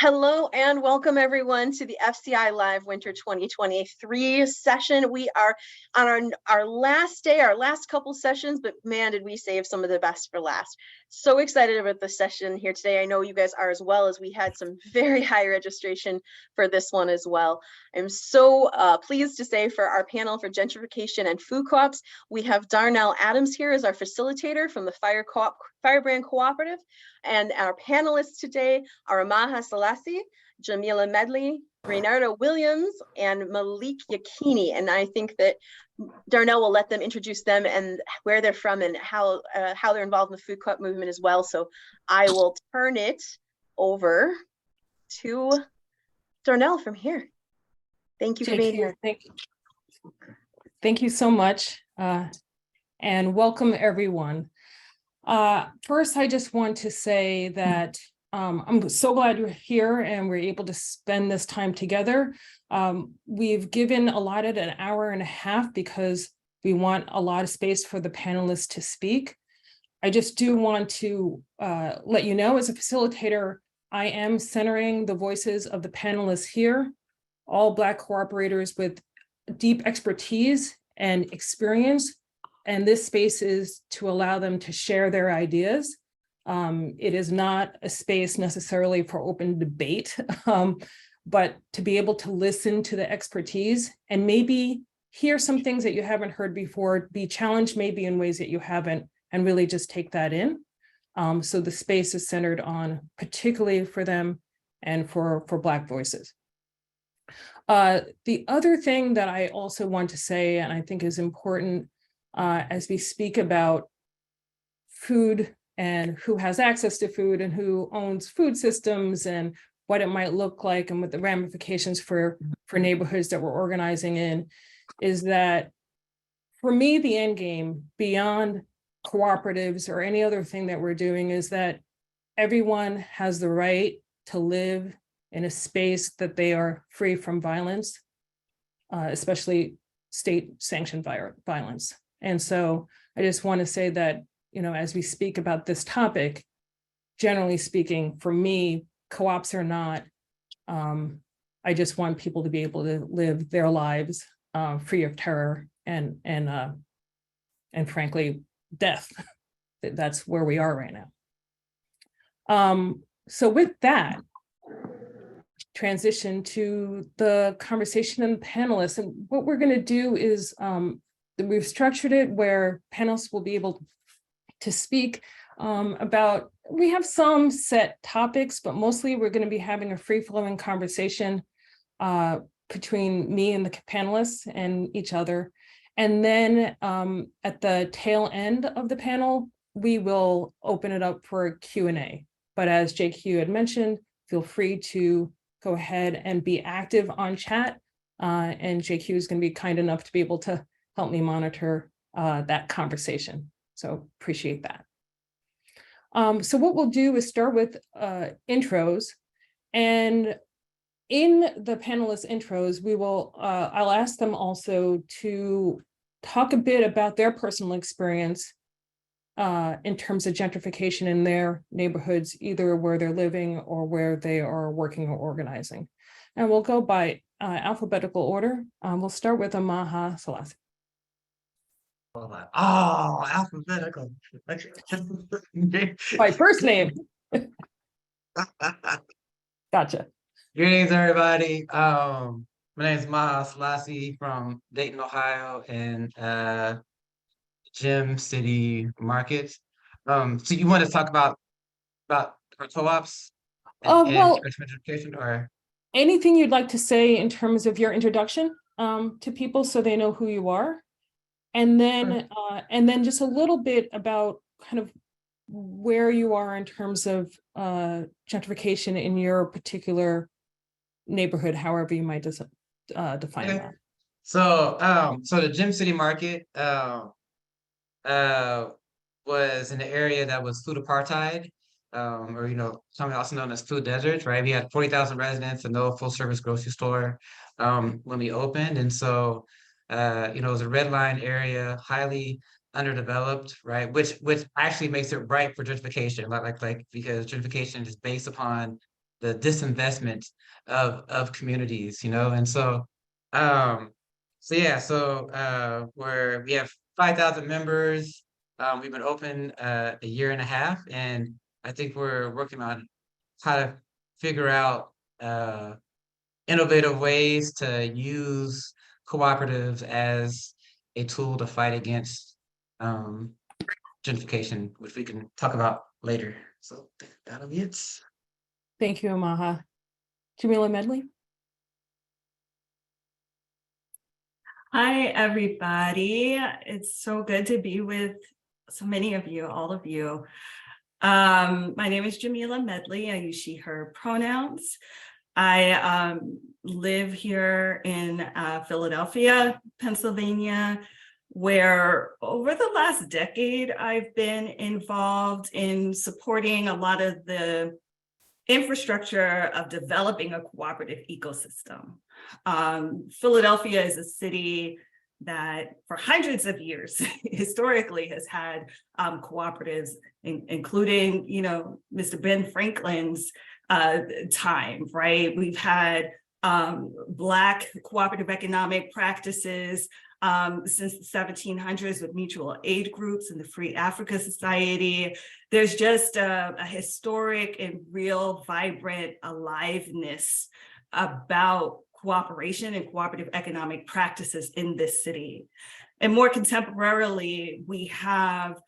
Hello and welcome everyone to the FCI Live Winter 2023 session. We are on our last day, our last couple sessions, but man, did we save some of the best for last. So excited about the session here today. I know you guys are as well, as we had some very high registration for this one as well. I'm so pleased to say for our panel for gentrification and food co-ops, we have Darnell Adams here as our facilitator from the Firebrand Cooperative. And our panelists today are Amaha, sellassie, Jamila Medley, Raynardo Williams, and Malik Yakini. And I think that Darnell will let them introduce them and where they're from and how they're involved in the food co-op movement as well. So I will turn it over to Darnell from here. Thank you for being here. Thank you so much, and welcome everyone. First, I just want to say that I'm so glad you're here and we're able to spend this time together. We've allotted an hour and a half because we want a lot of space for the panelists to speak. I just do want to let you know, as a facilitator, I am centering the voices of the panelists here, all Black cooperators with deep expertise and experience. And this space is to allow them to share their ideas. It is not a space necessarily for open debate, but to be able to listen to the expertise and maybe hear some things that you haven't heard before, be challenged maybe in ways that you haven't, and really just take that in. So the space is centered on particularly for them and for Black voices. The other thing that I also want to say, and I think is important, as we speak about food and who has access to food and who owns food systems and what it might look like and what the ramifications for neighborhoods that we're organizing in, is that for me, the end game beyond cooperatives or any other thing that we're doing is that everyone has the right to live in a space that they are free from violence, especially state-sanctioned violence. And so I just want to say that, as we speak about this topic, generally speaking, for me, co-ops are not, I just want people to be able to live their lives free of terror and frankly, death. That's where we are right now. So with that, transition to the conversation and the panelists. And what we're going to do is, we've structured it where panelists will be able to speak about, we have some set topics, but mostly we're going to be having a free-flowing conversation between me and the panelists and each other. And then at the tail end of the panel, we will open it up for a Q&A. But as JQ had mentioned, feel free to go ahead and be active on chat. And JQ is going to be kind enough to be able to help me monitor that conversation. So appreciate that. So what we'll do is start with intros. And in the panelists' intros, we will, I'll ask them also to talk a bit about their personal experience in terms of gentrification in their neighborhoods, either where they're living or where they are working or organizing. And we'll go by alphabetical order. We'll start with Amaha, sellassie. Oh, alphabetical. My first name. Gotcha. Greetings, everybody. My name is Maha Sellassie from Dayton, Ohio, and Gem City Market. So you want to talk about our co-ops and gentrification, or anything you'd like to say in terms of your introduction to people so they know who you are? And then just a little bit about kind of where you are in terms of gentrification in your particular neighborhood, however you might define that. So the Gem City Market was in the area that was food apartheid, or something also known as food desert, right? We had 40,000 residents and no full service grocery store when we opened, and so it was a red line area, highly underdeveloped, right? Which actually makes it ripe for gentrification, like because gentrification is based upon the disinvestment of communities, and so we have 5,000 members. We've been open a year and a half, and I think we're working on how to figure out innovative ways to use cooperatives as a tool to fight against gentrification, which we can talk about later. So that'll be it. Thank you, Amaha. Jamila Medley. Hi, everybody. It's so good to be with so many of you, all of you. My name is Jamila Medley. I use she, her pronouns. I live here in Philadelphia, Pennsylvania, where over the last decade, I've been involved in supporting a lot of the infrastructure of developing a cooperative ecosystem. Philadelphia is a city that for hundreds of years historically has had cooperatives, including, Mr. Ben Franklin's time, right? We've had Black cooperative economic practices since the 1700s with mutual aid groups and the Free Africa Society. There's just a historic and real vibrant aliveness about cooperation and cooperative economic practices in this city. And more contemporarily, we have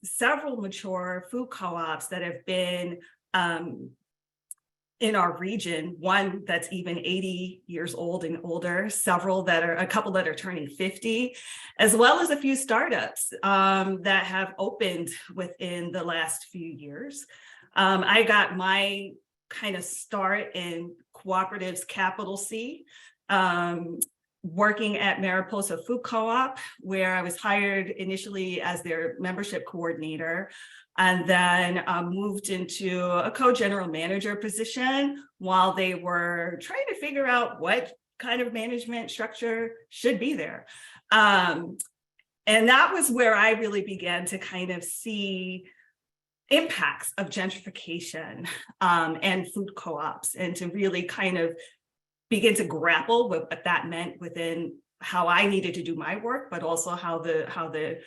several mature food co-ops that have been in our region, one that's even 80 years old and older, a couple that are turning 50, as well as a few startups that have opened within the last few years. I got my kind of start in cooperatives, capital C, working at Mariposa Food Co-op, where I was hired initially as their membership coordinator, and then moved into a co-general manager position while they were trying to figure out what kind of management structure should be there. And that was where I really began to kind of see impacts of gentrification and food co-ops, and to really kind of begin to grapple with what that meant within how I needed to do my work, but also how the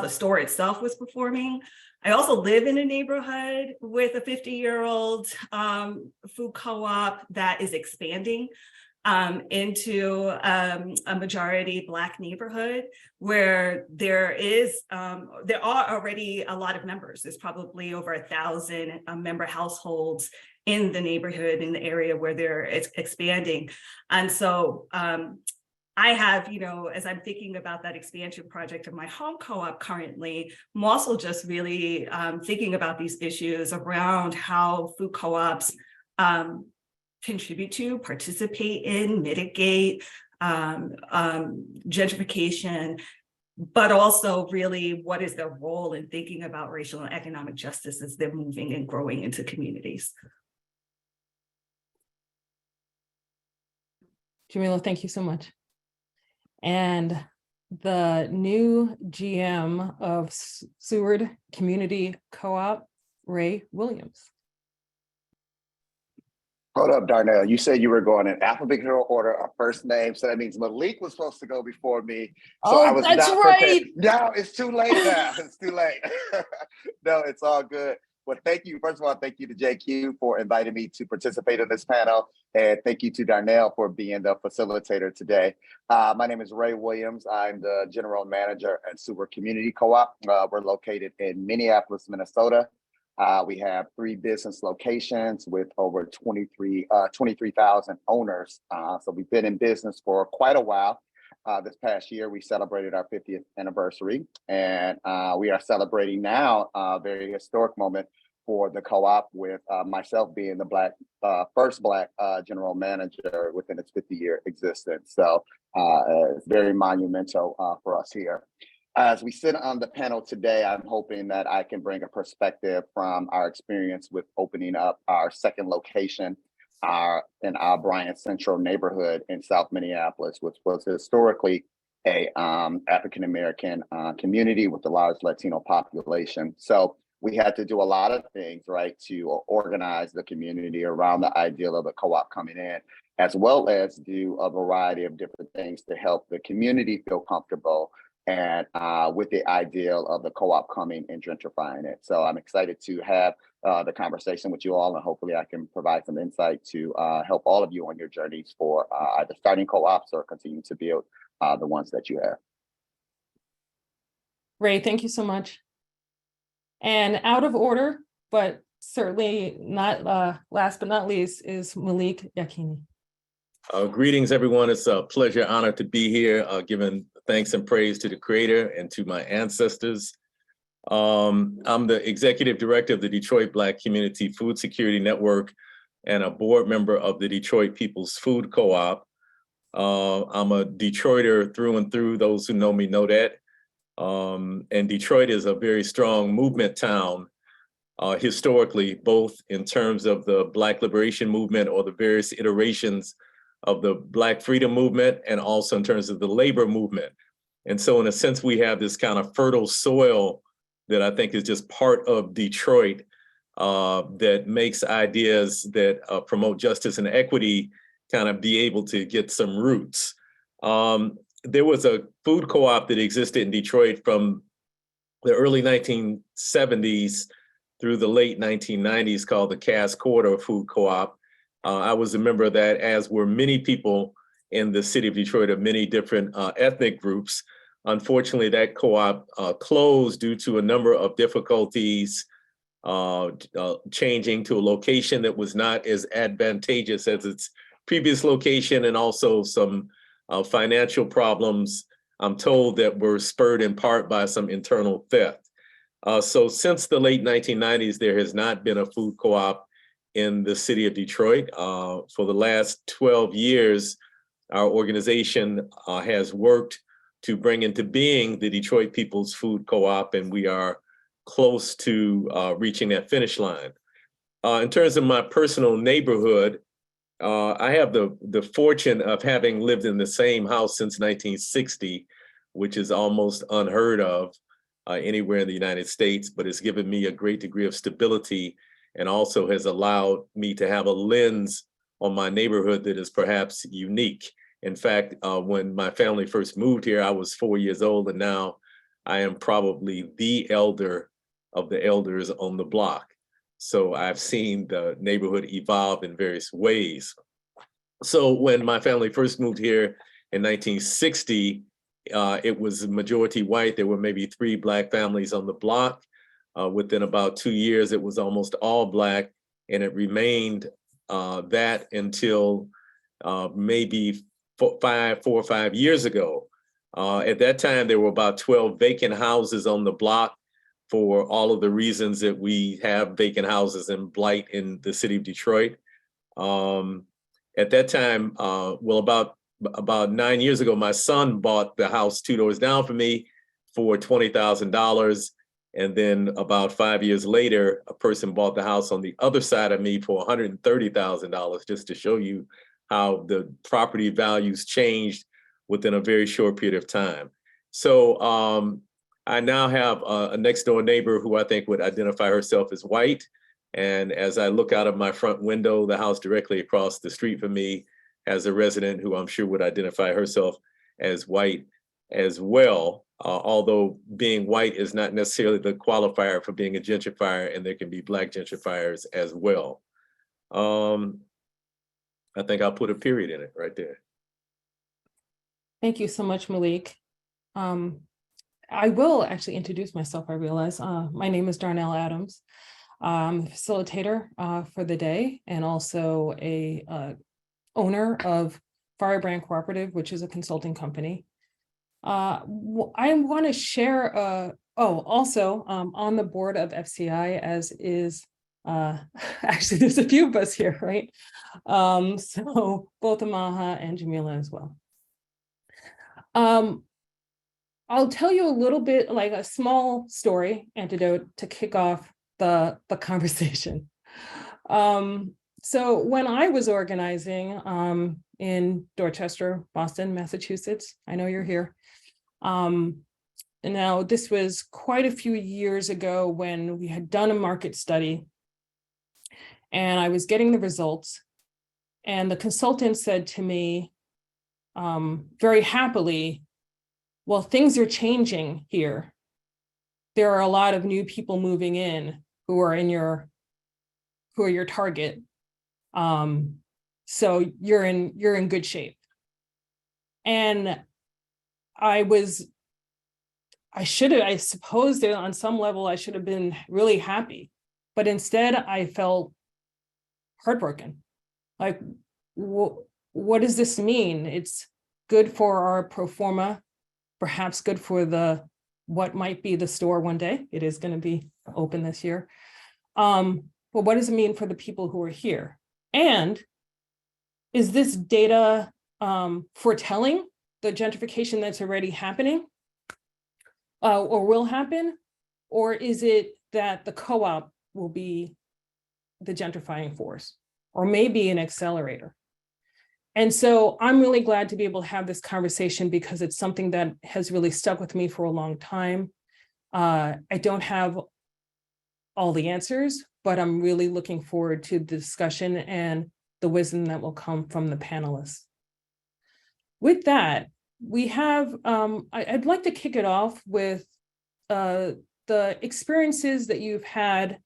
store itself was performing. I also live in a neighborhood with a 50-year-old food co-op that is expanding into a majority Black neighborhood, where there are already a lot of members. There's probably over 1,000 member households in the neighborhood, in the area where they're expanding. And so I have, as I'm thinking about that expansion project of my home co-op currently, I'm also just really thinking about these issues around how food co-ops contribute to, participate in, mitigate gentrification, but also really what is their role in thinking about racial and economic justice as they're moving and growing into communities. Jamila, thank you so much. And the new GM of Seward Community Co-op, Ray Williams. Hold up, Darnell. You said you were going in alphabetical order of first name, so that means Malik was supposed to go before me. So I was that's not right. prepared. No, it's too late now. It's too late. No, it's all good. Well, thank you. First of all, thank you to JQ for inviting me to participate in this panel. And thank you to Darnell for being the facilitator today. My name is Ray Williams. I'm the general manager at Seward Community Co-op. We're located in Minneapolis, Minnesota. We have 3 business locations with over 23,000 owners. So we've been in business for quite a while. This past year, we celebrated our 50th anniversary, and we are celebrating now a very historic moment for the co-op, with myself being the first Black general manager within its 50-year existence. So it's very monumental for us here. As we sit on the panel today, I'm hoping that I can bring a perspective from our experience with opening up our second location in our Bryant Central neighborhood in South Minneapolis, which was historically a African-American community with a large Latino population. So we had to do a lot of things, right, to organize the community around the ideal of a co-op coming in, as well as do a variety of different things to help the community feel comfortable and with the ideal of the co-op coming and gentrifying it. So I'm excited to have the conversation with you all, and hopefully I can provide some insight to help all of you on your journeys for either starting co-ops or continuing to build the ones that you have. Ray, thank you so much. And out of order, but certainly not last but not least, is Malik Yakini. Greetings, everyone. It's a pleasure, honor to be here, giving thanks and praise to the Creator and to my ancestors. I'm the Executive Director of the Detroit Black Community Food Security Network and a board member of the Detroit People's Food Co-op. I'm a Detroiter through and through. Those who know me know that. And Detroit is a very strong movement town historically, both in terms of the Black Liberation Movement or the various iterations of the Black Freedom Movement, and also in terms of the labor movement. And so in a sense, we have this kind of fertile soil that I think is just part of Detroit that makes ideas that promote justice and equity kind of be able to get some roots. There was a food co-op that existed in Detroit from the early 1970s through the late 1990s called the Cass Corridor Food Co-op. I was a member of that, as were many people in the city of Detroit of many different ethnic groups. Unfortunately, that co-op closed due to a number of difficulties, changing to a location that was not as advantageous as its previous location, and also some financial problems, I'm told, that were spurred in part by some internal theft. So since the late 1990s, there has not been a food co-op in the city of Detroit. For the last 12 years, our organization has worked to bring into being the Detroit People's Food Co-op, and we are close to reaching that finish line. In terms of my personal neighborhood, I have the fortune of having lived in the same house since 1960, which is almost unheard of anywhere in the United States, but it's given me a great degree of stability and also has allowed me to have a lens on my neighborhood that is perhaps unique. In fact, when my family first moved here, I was 4 years old, and now I am probably the elder of the elders on the block. So I've seen the neighborhood evolve in various ways. So when my family first moved here in 1960, it was majority white. There were maybe 3 Black families on the block. Within about 2 years, it was almost all Black, and it remained that until maybe 4 or 5 years ago. At that time, there were about 12 vacant houses on the block for all of the reasons that we have vacant houses and blight in the city of Detroit. At that time, well, about 9 years ago, my son bought the house 2 doors down from me for $20,000. And then about 5 years later, a person bought the house on the other side of me for $130,000, just to show you how the property values changed within a very short period of time. So I now have a next door neighbor who I think would identify herself as white. And as I look out of my front window, the house directly across the street from me has a resident who I'm sure would identify herself as white as well. Although being white is not necessarily the qualifier for being a gentrifier, and there can be Black gentrifiers as well. I think I'll put a period in it right there. Thank you so much, Malik. I will actually introduce myself, I realize. My name is Darnell Adams. I'm a facilitator for the day, and also a owner of Firebrand Cooperative, which is a consulting company. I want to share, also on the board of FCI, as is, actually there's a few of us here, right? So both amaha and Jamila as well. I'll tell you a little bit, like a small story anecdote to kick off the conversation. So when I was organizing in Dorchester, Boston, Massachusetts, I know you're here, And now this was quite a few years ago when we had done a market study and I was getting the results. And the consultant said to me very happily, well, things are changing here. There are a lot of new people moving in who are your target. So you're in good shape. And I suppose that on some level I should have been really happy, but instead I felt heartbroken. Like, what does this mean? It's good for our pro forma, perhaps good for what might be the store one day. It is going to be open this year. But what does it mean for the people who are here? And is this data foretelling the gentrification that's already happening or will happen? Or is it that the co-op will be the gentrifying force or maybe an accelerator? And so I'm really glad to be able to have this conversation because it's something that has really stuck with me for a long time. I don't have all the answers, but I'm really looking forward to the discussion and the wisdom that will come from the panelists. With that, we have, I'd like to kick it off with the experiences that you've had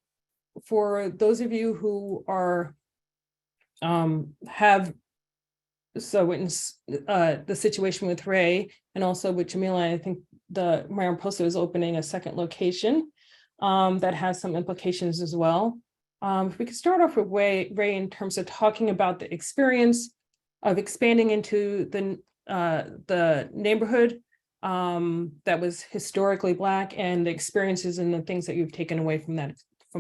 for those of you who are, so in the situation with Ray and also with Jamila, I think the Mariposa is opening a second location that has some implications as well. If we could start off with Ray in terms of talking about the experience of expanding into the neighborhood that was historically Black and the experiences and the things that you've taken away from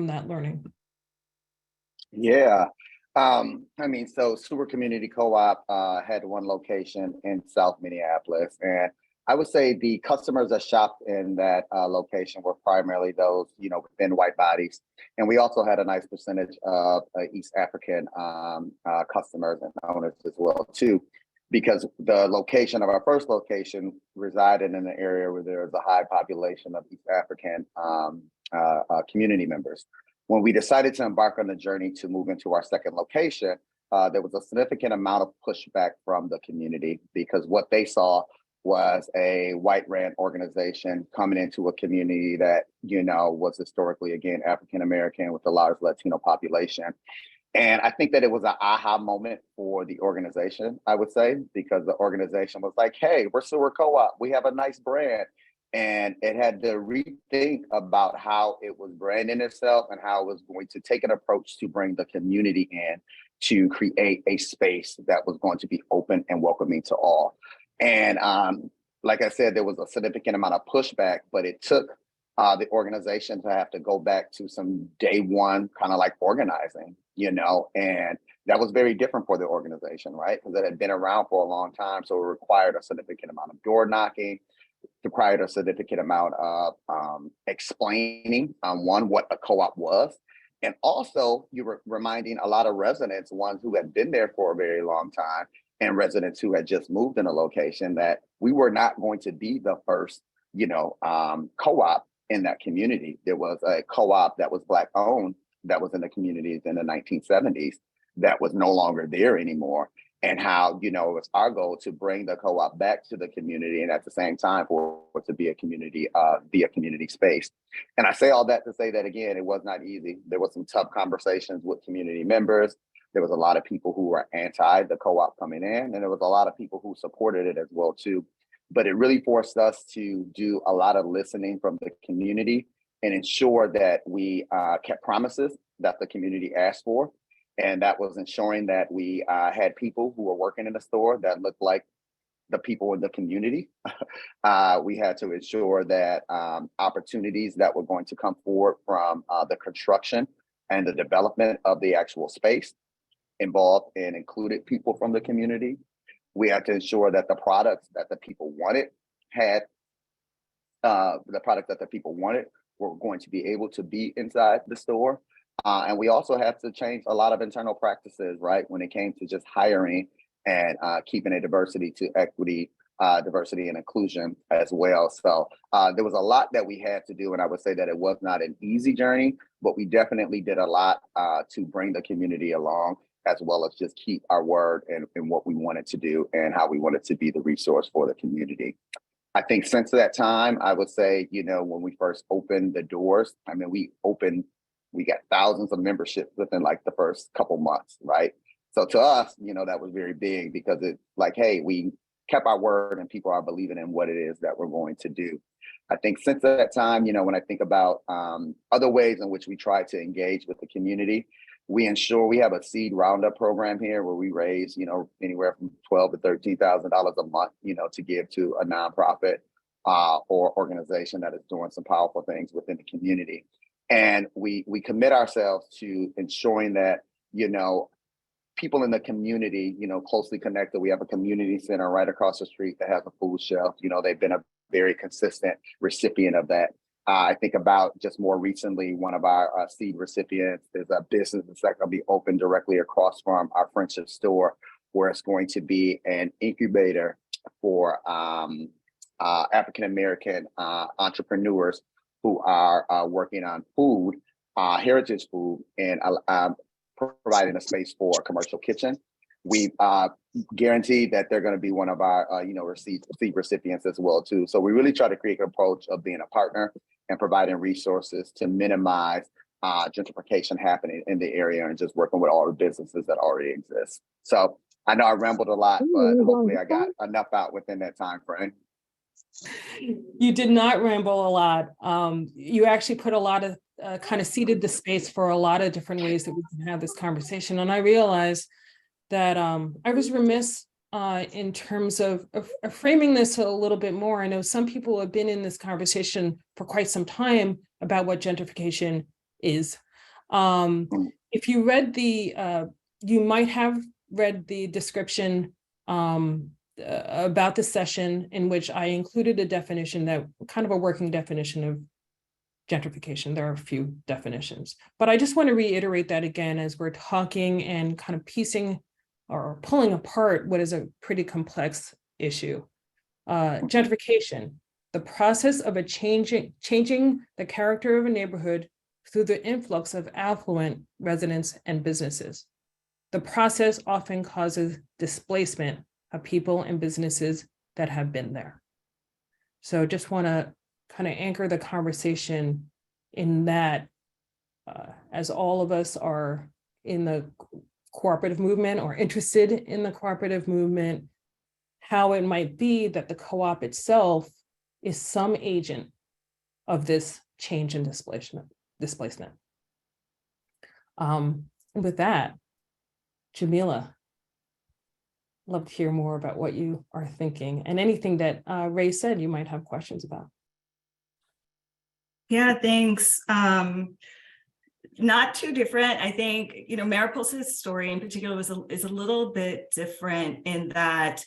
that learning. Yeah. So Sewer Community Co-op had one location in South Minneapolis, and I would say the customers that shopped in that location were primarily those, within white bodies. And we also had a nice percentage of East African customers and owners as well, too, because the location of our first location resided in an area where there was a high population of East African community members. When we decided to embark on the journey to move into our second location, there was a significant amount of pushback from the community because what they saw was a white-ran organization coming into a community that, was historically, again, African-American with a large Latino population. And I think that it was an aha moment for the organization, I would say, because the organization was like, hey, we're Sewer Co-op. We have a nice brand. And it had to rethink about how it was branding itself and how it was going to take an approach to bring the community in to create a space that was going to be open and welcoming to all. And like I said, there was a significant amount of pushback, but it took the organization to have to go back to some day one kind of like organizing, and that was very different for the organization, right? Because it had been around for a long time. So it required a significant amount of door knocking, required a significant amount of explaining what a co-op was. And also you were reminding a lot of residents, ones who had been there for a very long time and residents who had just moved in a location, that we were not going to be the first, co-op in that community. There was a co-op that was Black owned that was in the communities in the 1970s that was no longer there anymore. And how, it was our goal to bring the co-op back to the community and at the same time for it to be a community space. And I say all that to say that, again, it was not easy. There was some tough conversations with community members. There was a lot of people who were anti the co-op coming in, and there was a lot of people who supported it as well, too. But it really forced us to do a lot of listening from the community and ensure that we kept promises that the community asked for. And that was ensuring that we had people who were working in the store that looked like the people in the community. We had to ensure that opportunities that were going to come forward from the construction and the development of the actual space involved and included people from the community. We had to ensure that the products that the people wanted were going to be able to be inside the store. And we also had to change a lot of internal practices, right, when it came to just hiring and keeping a diversity to equity diversity and inclusion as well. So there was a lot that we had to do, and I would say that it was not an easy journey, but we definitely did a lot to bring the community along, as well as just keep our word and what we wanted to do and how we wanted to be the resource for the community. I think since that time, I would say, you know, when we first opened the doors, I mean, we got thousands of memberships within like the first couple months, right? So to us, you know, that was very big because it's like, hey, we kept our word and people are believing in what it is that we're going to do. I think since that time, you know, when I think about other ways in which we try to engage with the community, we ensure we have a seed roundup program here where we raise, you know, anywhere from $12,000 to $13,000 a month, you know, to give to a nonprofit or organization that is doing some powerful things within the community. And we commit ourselves to ensuring that, you know, people in the community, you know, closely connected. We have a community center right across the street that has a food shelf. You know, they've been a very consistent recipient of that. I think about just more recently, one of our seed recipients is a business that's going to be open directly across from our friendship store, where it's going to be an incubator for African-American entrepreneurs who are working on food, heritage food, and providing a space for a commercial kitchen. We guaranteed that they're going to be one of our, you know, seed recipients as well too. So we really try to create an approach of being a partner and providing resources to minimize gentrification happening in the area and just working with all the businesses that already exist. So I know I rambled a lot, but hopefully I got enough out within that time frame. You did not ramble a lot. You actually put a lot of kind of seeded the space for a lot of different ways that we can have this conversation. And I realized that I was remiss in terms of framing this a little bit more. I know some people have been in this conversation for quite some time about what gentrification is. If you read you might have read the description about the session, in which I included a definition, that kind of a working definition of gentrification. There are a few definitions, but I just want to reiterate that again as we're talking and kind of piecing or pulling apart what is a pretty complex issue. Gentrification, the process of changing the character of a neighborhood through the influx of affluent residents and businesses. The process often causes displacement of people and businesses that have been there. So just want to kind of anchor the conversation in that, as all of us are in the cooperative movement or interested in the cooperative movement, how it might be that the co-op itself is some agent of this change and displacement. With that, Jamila, love to hear more about what you are thinking, and anything that Ray said you might have questions about. Yeah, thanks. Not too different. I think, you know, Mariposa's story in particular is a little bit different in that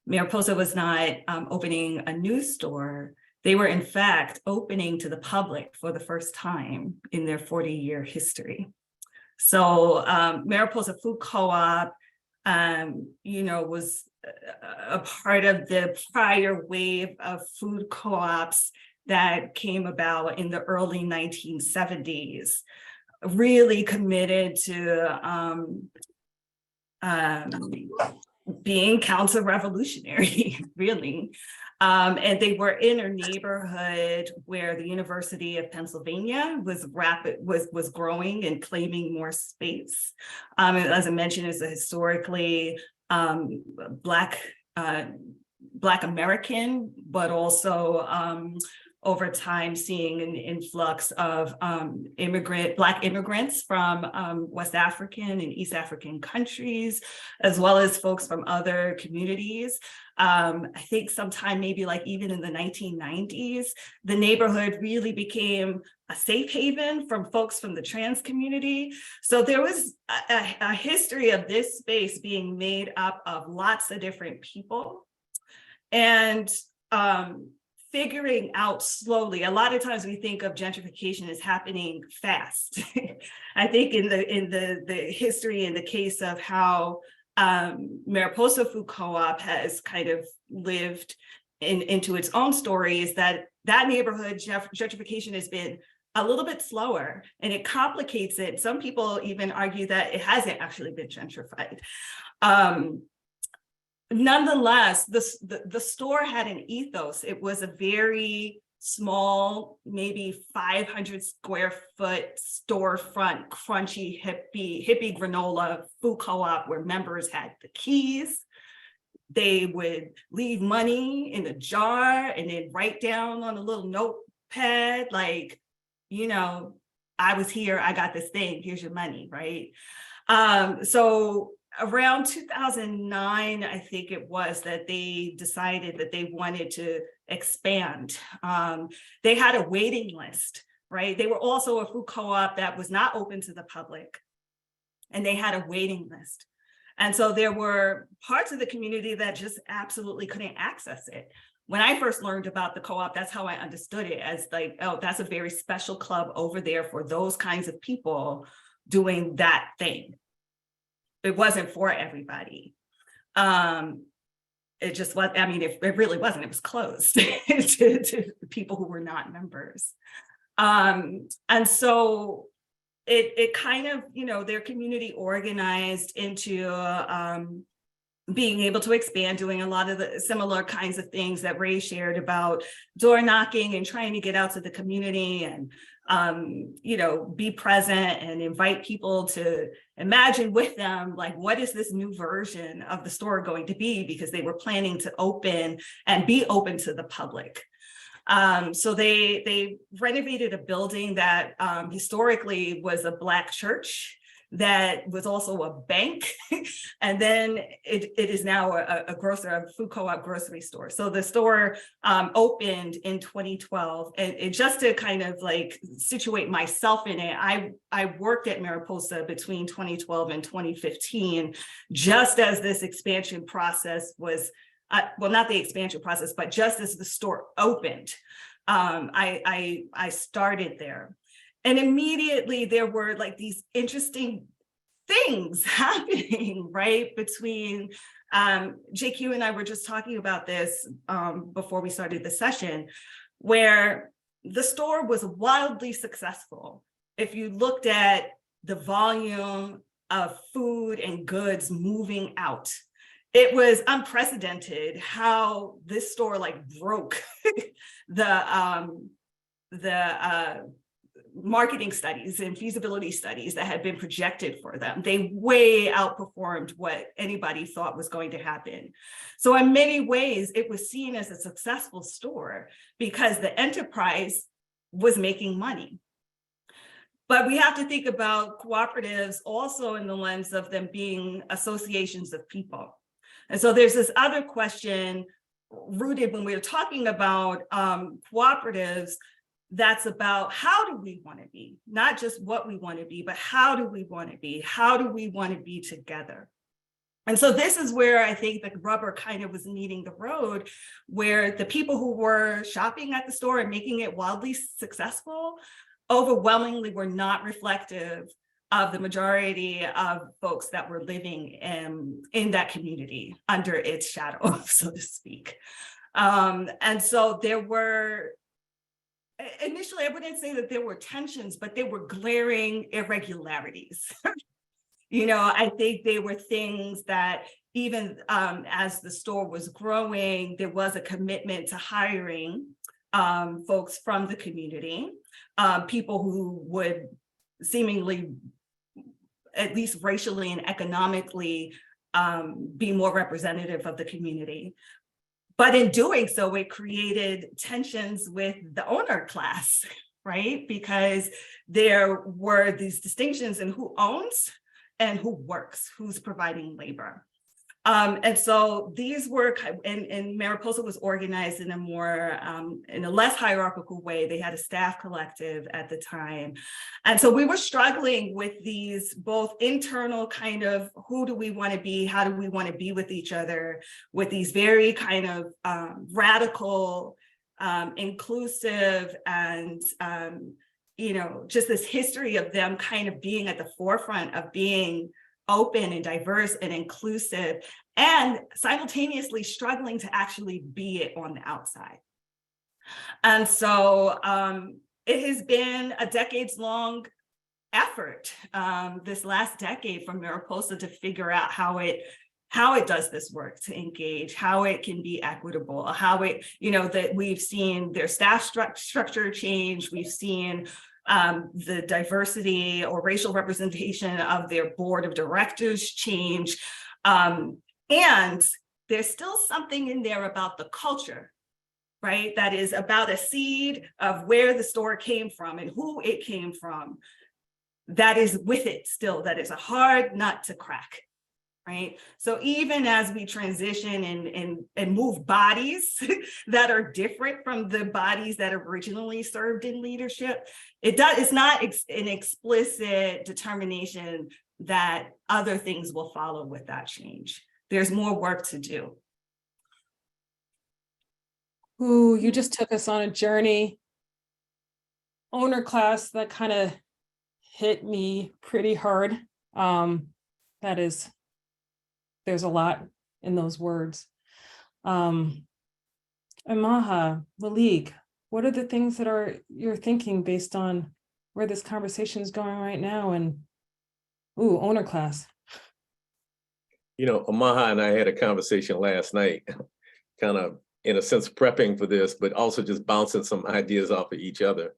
Mariposa was not opening a new store. They were in fact opening to the public for the first time in their 40-year history. So Mariposa Food Co-op, you know, was a part of the prior wave of food co-ops that came about in the early 1970s, really committed to being counter-revolutionary, really. And they were in a neighborhood where the University of Pennsylvania was growing and claiming more space. As I mentioned, it's a historically Black American, but also over time seeing an influx of Black immigrants from West African and East African countries, as well as folks from other communities. I think sometime maybe like even in the 1990s, the neighborhood really became a safe haven from folks from the trans community. So there was a history of this space being made up of lots of different people. And figuring out slowly. A lot of times we think of gentrification as happening fast. I think in the history, in the case of how Mariposa Food Co-op has kind of lived into its own story, is that neighborhood gentrification has been a little bit slower, and it complicates it. Some people even argue that it hasn't actually been gentrified. Nonetheless, the store had an ethos. It was a very small, maybe 500 square foot storefront, crunchy, hippie granola food co-op where members had the keys. They would leave money in a jar and then write down on a little notepad, like, you know, I was here, I got this thing, here's your money, right? So around 2009, I think it was, that they decided that they wanted to expand. They had a waiting list, right? They were also a food co-op that was not open to the public, and they had a waiting list. And so there were parts of the community that just absolutely couldn't access it. When I first learned about the co-op, that's how I understood it, as like, oh, that's a very special club over there for those kinds of people doing that thing. It wasn't for everybody. It just was, I mean, it really wasn't, it was closed to people who were not members. And so it kind of, you know, their community organized into being able to expand, doing a lot of the similar kinds of things that Ray shared about door knocking and trying to get out to the community and, you know, be present and invite people to imagine with them, like, what is this new version of the store going to be? Because they were planning to open and be open to the public. So they renovated a building that historically was a Black church that was also a bank. And then it is now a food co-op grocery store. So the store opened in 2012. And just to kind of like situate myself in it, I worked at Mariposa between 2012 and 2015, just as this expansion process was, well, not the expansion process, but just as the store opened. I started there. And immediately there were like these interesting things happening, right? Between JQ and I were just talking about this before we started the session, where the store was wildly successful. If you looked at the volume of food and goods moving out, it was unprecedented how this store like broke the marketing studies and feasibility studies that had been projected for them. They way outperformed what anybody thought was going to happen. So in many ways, it was seen as a successful store because the enterprise was making money. But we have to think about cooperatives also in the lens of them being associations of people. And so there's this other question rooted when we're talking about cooperatives, that's about how do we want to be, not just what we want to be, but how do we want to be? How do we want to be together? And so this is where I think the rubber kind of was meeting the road, where the people who were shopping at the store and making it wildly successful overwhelmingly were not reflective of the majority of folks that were living in that community under its shadow, so to speak. And so there were, initially, I wouldn't say that there were tensions, but there were glaring irregularities. You know, I think they were things that even as the store was growing, there was a commitment to hiring folks from the community, people who would seemingly, at least racially and economically, be more representative of the community. But in doing so, it created tensions with the owner class, right? Because there were these distinctions in who owns and who works, who's providing labor. And so these were, and Mariposa was organized in a more, in a less hierarchical way. They had a staff collective at the time. And so we were struggling with these both internal kind of, who do we want to be? How do we want to be with each other? With these very kind of radical, inclusive and, you know, just this history of them kind of being at the forefront of being open and diverse and inclusive, and simultaneously struggling to actually be it on the outside. And so it has been a decades-long effort this last decade from Mariposa to figure out how it does this work, to engage, how it can be equitable, how it, that we've seen their staff structure change, we've seen the diversity or racial representation of their board of directors change. And there's still something in there about the culture, right? That is about a seed of where the store came from and who it came from. That is with it still, that is a hard nut to crack, right? So even as we transition and move bodies that are different from the bodies that originally served in leadership, it's not an explicit determination that other things will follow with that change. There's more work to do. Ooh, you just took us on a journey. Owner class, that kind of hit me pretty hard. There's a lot in those words. Amaha, Malik, what are the things that you're thinking based on where this conversation is going right now? And owner class. Amaha and I had a conversation last night, kind of in a sense prepping for this, but also just bouncing some ideas off of each other.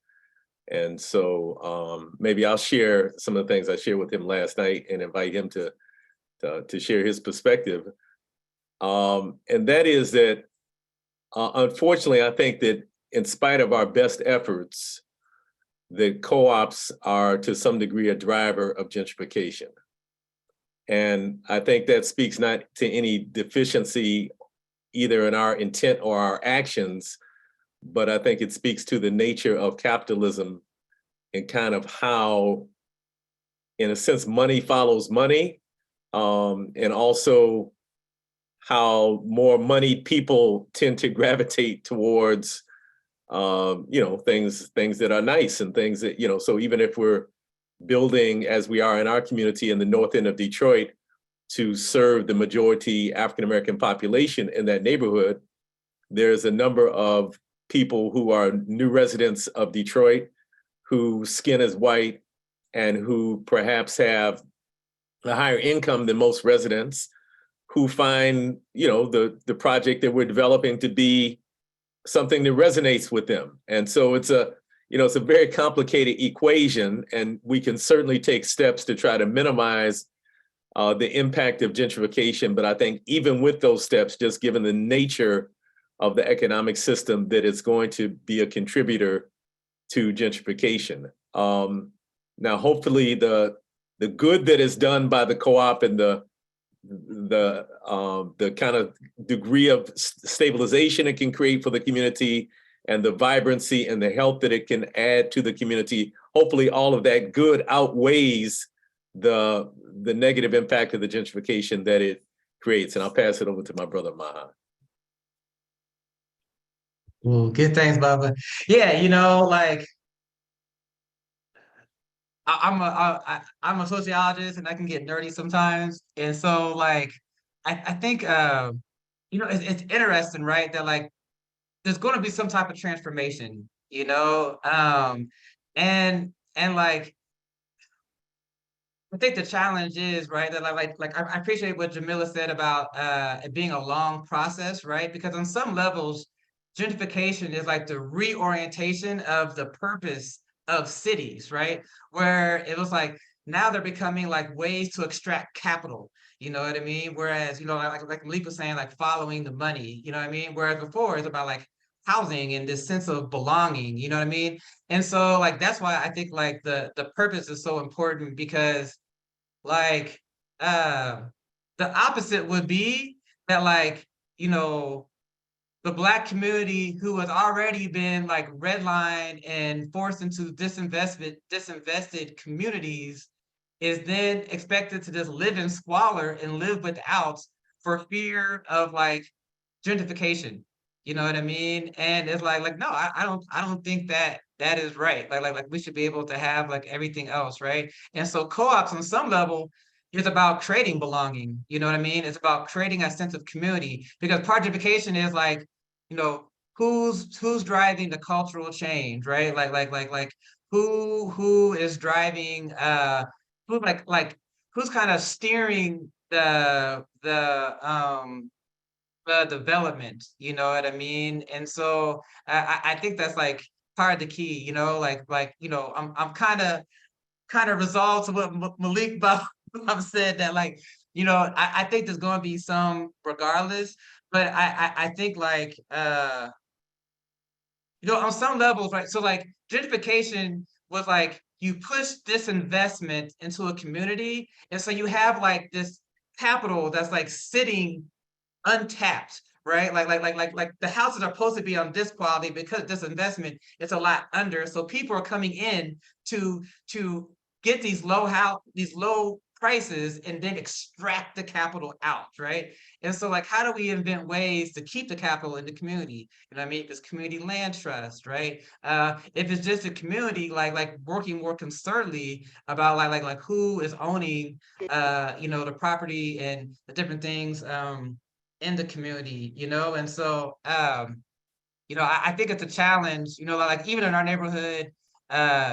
And so maybe I'll share some of the things I shared with him last night and invite him to share his perspective. And that is that, unfortunately, I think that in spite of our best efforts, the co-ops are to some degree a driver of gentrification. And I think that speaks not to any deficiency either in our intent or our actions, but I think it speaks to the nature of capitalism and kind of how, in a sense, money follows money, and also how more moneyed people tend to gravitate towards, things that are nice and things that, so even if we're building, as we are in our community in the north end of Detroit, to serve the majority African-American population in that neighborhood, there's a number of people who are new residents of Detroit, whose skin is white and who perhaps have a higher income than most residents, who find, the project that we're developing to be something that resonates with them. And so it's a very complicated equation, and we can certainly take steps to try to minimize the impact of gentrification. But I think even with those steps, just given the nature of the economic system, that it's going to be a contributor to gentrification. Now, hopefully the good that is done by the co-op and the kind of degree of stabilization it can create for the community and the vibrancy and the health that it can add to the community, hopefully all of that good outweighs the negative impact of the gentrification that it creates. And I'll pass it over to my brother Maha. Well, good, thanks, Baba. Yeah, I'm a sociologist and I can get nerdy sometimes, and so I think it's interesting, right? That there's going to be some type of transformation, and I think the challenge is, right, that I appreciate what Jamila said about it being a long process, right? Because on some levels, gentrification is like the reorientation of the purpose of cities, right? Where it was now they're becoming ways to extract capital, you know what I mean? Whereas, like Malik was saying, following the money, you know what I mean? Whereas before it's about housing and this sense of belonging, you know what I mean? And so that's why I think the purpose is so important, because the opposite would be that the Black community, who has already been redlined and forced into disinvested communities, is then expected to just live in squalor and live without, for fear of gentrification. You know what I mean? And it's no, I don't think that is right. We should be able to have everything else, right? And so co-ops on some level, is about creating belonging. You know what I mean? It's about creating a sense of community, because gentrification is like, you know, who's driving the cultural change, right? Like who is driving who who's kind of steering the development, you know what I mean? And so I think that's like part of the key, you know, you know, I'm kind of resolved to what Malik Bob said, that like, you know, I think there's going to be some regardless, but I think like you know, on some levels, right? So like gentrification was like you push this investment into a community, and so you have like this capital that's like sitting untapped, right? Like the houses are supposed to be on this quality, because this investment is a lot under. So people are coming in to get these low prices and then extract the capital out, right? And so like, how do we invent ways to keep the capital in the community? You know what I mean? If it's community land trust, right? If it's just a community, like working more concertedly about like who is owning you know, the property and the different things in the community, you know? And so, you know, I think it's a challenge, you know, like even in our neighborhood,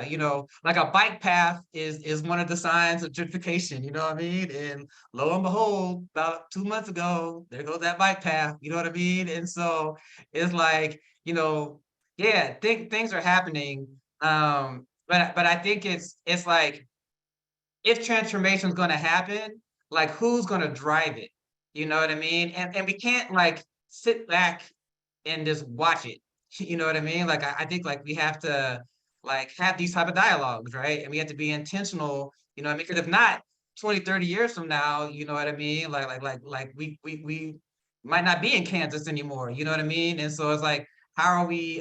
you know, like a bike path is one of the signs of gentrification, you know what I mean? And lo and behold, about 2 months ago, there goes that bike path, you know what I mean? And so it's like, you know, yeah, things are happening. But I think it's like, if transformation is going to happen, like who's going to drive it? You know what I mean? And we can't like sit back and just watch it. You know what I mean? Like I think like we have to like have these type of dialogues, right? And we have to be intentional, you know what I mean? Because if not, 20, 30 years from now, you know what I mean? Like we might not be in Kansas anymore, you know what I mean? And so it's like, how are we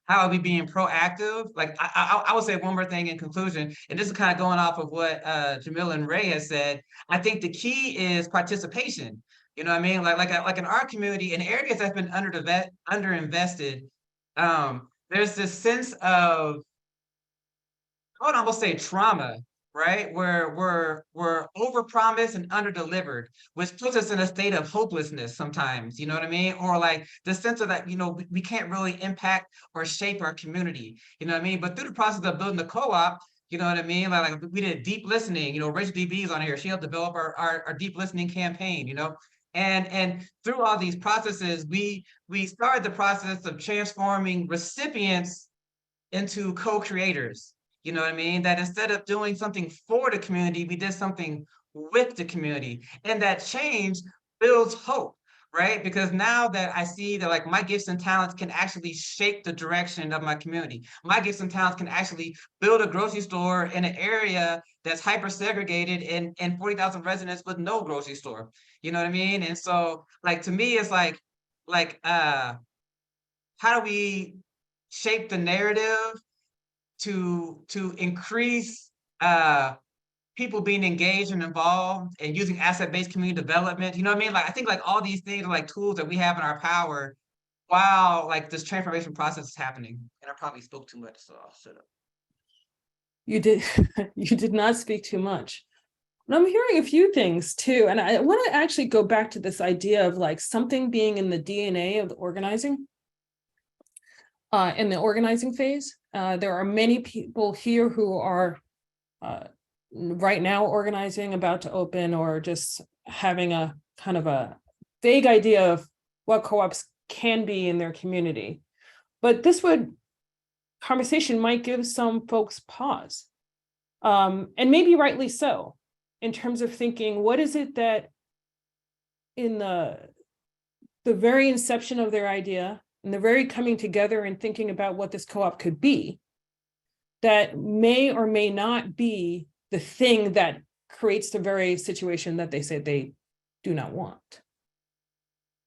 how are we being proactive? Like I would say one more thing in conclusion, and this is kind of going off of what Jamila and Ray has said. I think the key is participation. You know what I mean? Like in our community, in areas that's been underinvested, there's this sense of, I would almost say trauma, right? Where we're overpromised and underdelivered, which puts us in a state of hopelessness sometimes, you know what I mean? Or like the sense of that, you know, we can't really impact or shape our community, you know what I mean? But through the process of building the co-op, you know what I mean? Like we did deep listening, you know, Rachel DB's on here. She helped develop our deep listening campaign, you know? And through all these processes, we started the process of transforming recipients into co-creators. You know what I mean? That instead of doing something for the community, we did something with the community. And that change builds hope, right? Because now that I see that like my gifts and talents can actually shape the direction of my community. My gifts and talents can actually build a grocery store in an area that's hyper segregated and 40,000 residents with no grocery store. You know what I mean? And so like to me, it's like how do we shape the narrative to increase people being engaged and involved and using asset-based community development? You know what I mean? Like I think like all these things are like tools that we have in our power while like this transformation process is happening. And I probably spoke too much, so I'll shut up. You did, you did not speak too much. And I'm hearing a few things too. And I want to actually go back to this idea of like something being in the DNA of the organizing. In the organizing phase, there are many people here who are right now organizing, about to open, or just having a kind of a vague idea of what co-ops can be in their community. But this conversation might give some folks pause, and maybe rightly so, in terms of thinking, what is it that in the very inception of their idea, and the very coming together and thinking about what this co-op could be, that may or may not be the thing that creates the very situation that they say they do not want.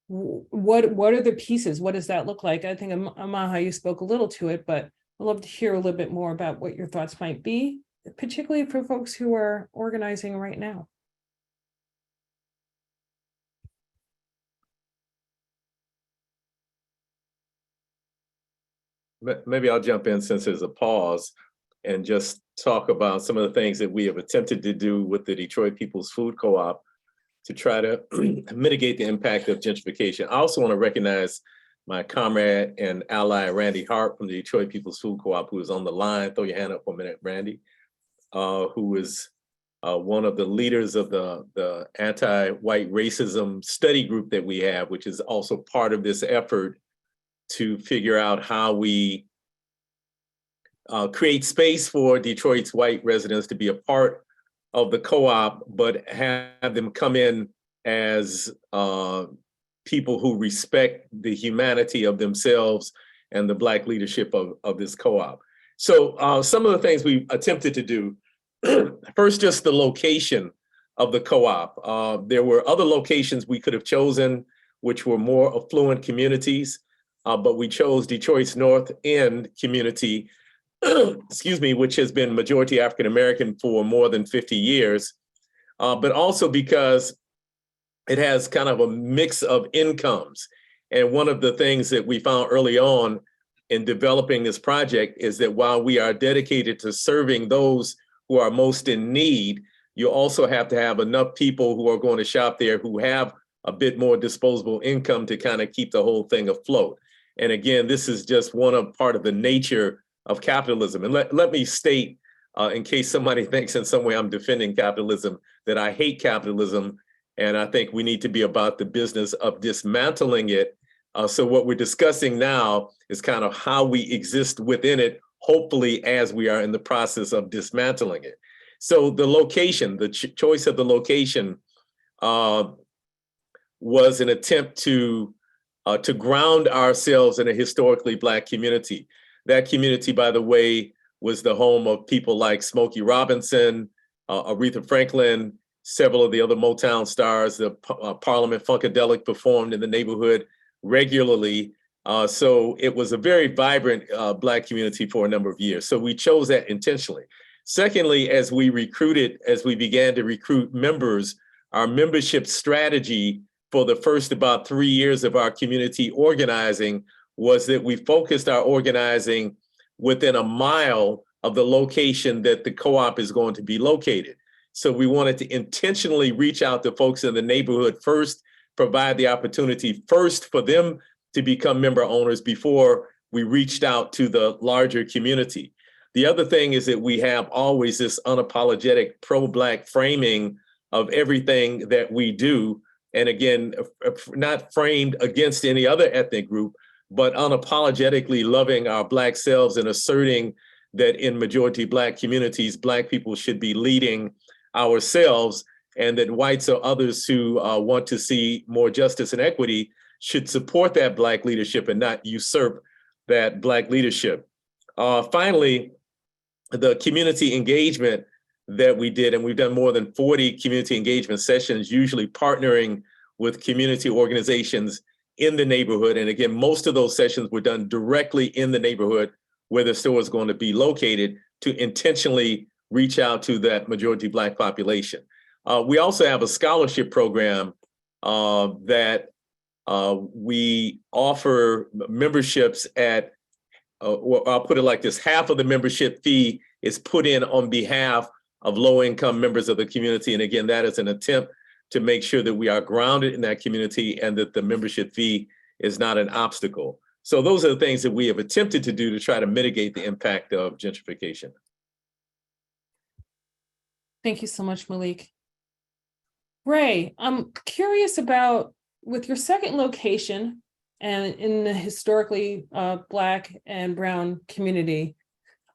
What are the pieces? What does that look like? I think Amaha, you spoke a little to it, but I'd love to hear a little bit more about what your thoughts might be, particularly for folks who are organizing right now. Maybe I'll jump in since there's a pause. and just talk about some of the things that we have attempted to do with the Detroit People's Food Co-op to try to mitigate the impact of gentrification. I also want to recognize my comrade and ally, Randy Hart from the Detroit People's Food Co-op, who is on the line. Throw your hand up for a minute, Randy, who is one of the leaders of the anti-white racism study group that we have, which is also part of this effort to figure out how we create space for Detroit's white residents to be a part of the co-op, but have them come in as people who respect the humanity of themselves and the Black leadership of this co-op. So some of the things we attempted to do, first, just the location of the co-op. There were other locations we could have chosen, which were more affluent communities, but we chose Detroit's North End community, excuse me, which has been majority African-American for more than 50 years, but also because it has kind of a mix of incomes. And one of the things that we found early on in developing this project is that while we are dedicated to serving those who are most in need, you also have to have enough people who are going to shop there who have a bit more disposable income to kind of keep the whole thing afloat. And again, this is just part of the nature of capitalism. And let me state, in case somebody thinks in some way I'm defending capitalism, that I hate capitalism. And I think we need to be about the business of dismantling it. So what we're discussing now is kind of how we exist within it, hopefully as we are in the process of dismantling it. So the location, the choice of the location was an attempt to ground ourselves in a historically Black community. That community, by the way, was the home of people like Smokey Robinson, Aretha Franklin, several of the other Motown stars. The Parliament Funkadelic performed in the neighborhood regularly. So it was a very vibrant Black community for a number of years. So we chose that intentionally. Secondly, as we began to recruit members, our membership strategy for the first about 3 years of our community organizing was that we focused our organizing within a mile of the location that the co-op is going to be located. So we wanted to intentionally reach out to folks in the neighborhood first, provide the opportunity first for them to become member owners before we reached out to the larger community. The other thing is that we have always this unapologetic pro-Black framing of everything that we do. And again, not framed against any other ethnic group, but unapologetically loving our Black selves and asserting that in majority Black communities, Black people should be leading ourselves, and that whites or others who want to see more justice and equity should support that Black leadership and not usurp that Black leadership. Finally, the community engagement that we did, and we've done more than 40 community engagement sessions, usually partnering with community organizations in the neighborhood. And again, most of those sessions were done directly in the neighborhood where the store is going to be located to intentionally reach out to that majority Black population. We also have a scholarship program that we offer memberships at, well, I'll put it like this, half of the membership fee is put in on behalf of low-income members of the community. And again, that is an attempt to make sure that we are grounded in that community and that the membership fee is not an obstacle. So those are the things that we have attempted to do to try to mitigate the impact of gentrification. Thank you so much, Malik. Ray, I'm curious about, with your second location and in the historically Black and Brown community,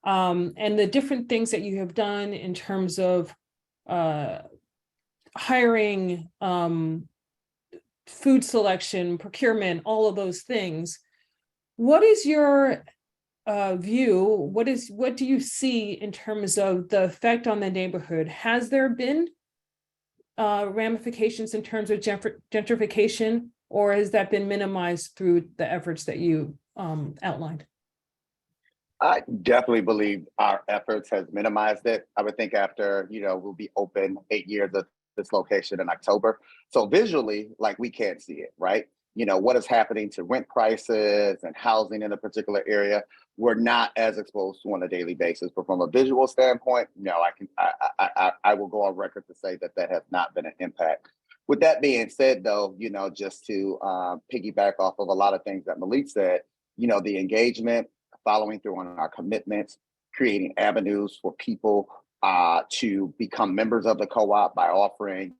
and the different things that you have done in terms of hiring, food selection, procurement, all of those things. What is your view? What do you see in terms of the effect on the neighborhood? Has there been ramifications in terms of gentrification, or has that been minimized through the efforts that you outlined? I definitely believe our efforts has minimized it. I would think after, we'll be open 8 years of this location in October. So visually, like, we can't see it, right? What is happening to rent prices and housing in a particular area. we're not as exposed to on a daily basis. But from a visual standpoint, no, I will go on record to say that that has not been an impact. With that being said, though, just to piggyback off of a lot of things that Malik said, the engagement, following through on our commitments, creating avenues for people to become members of the co-op by offering,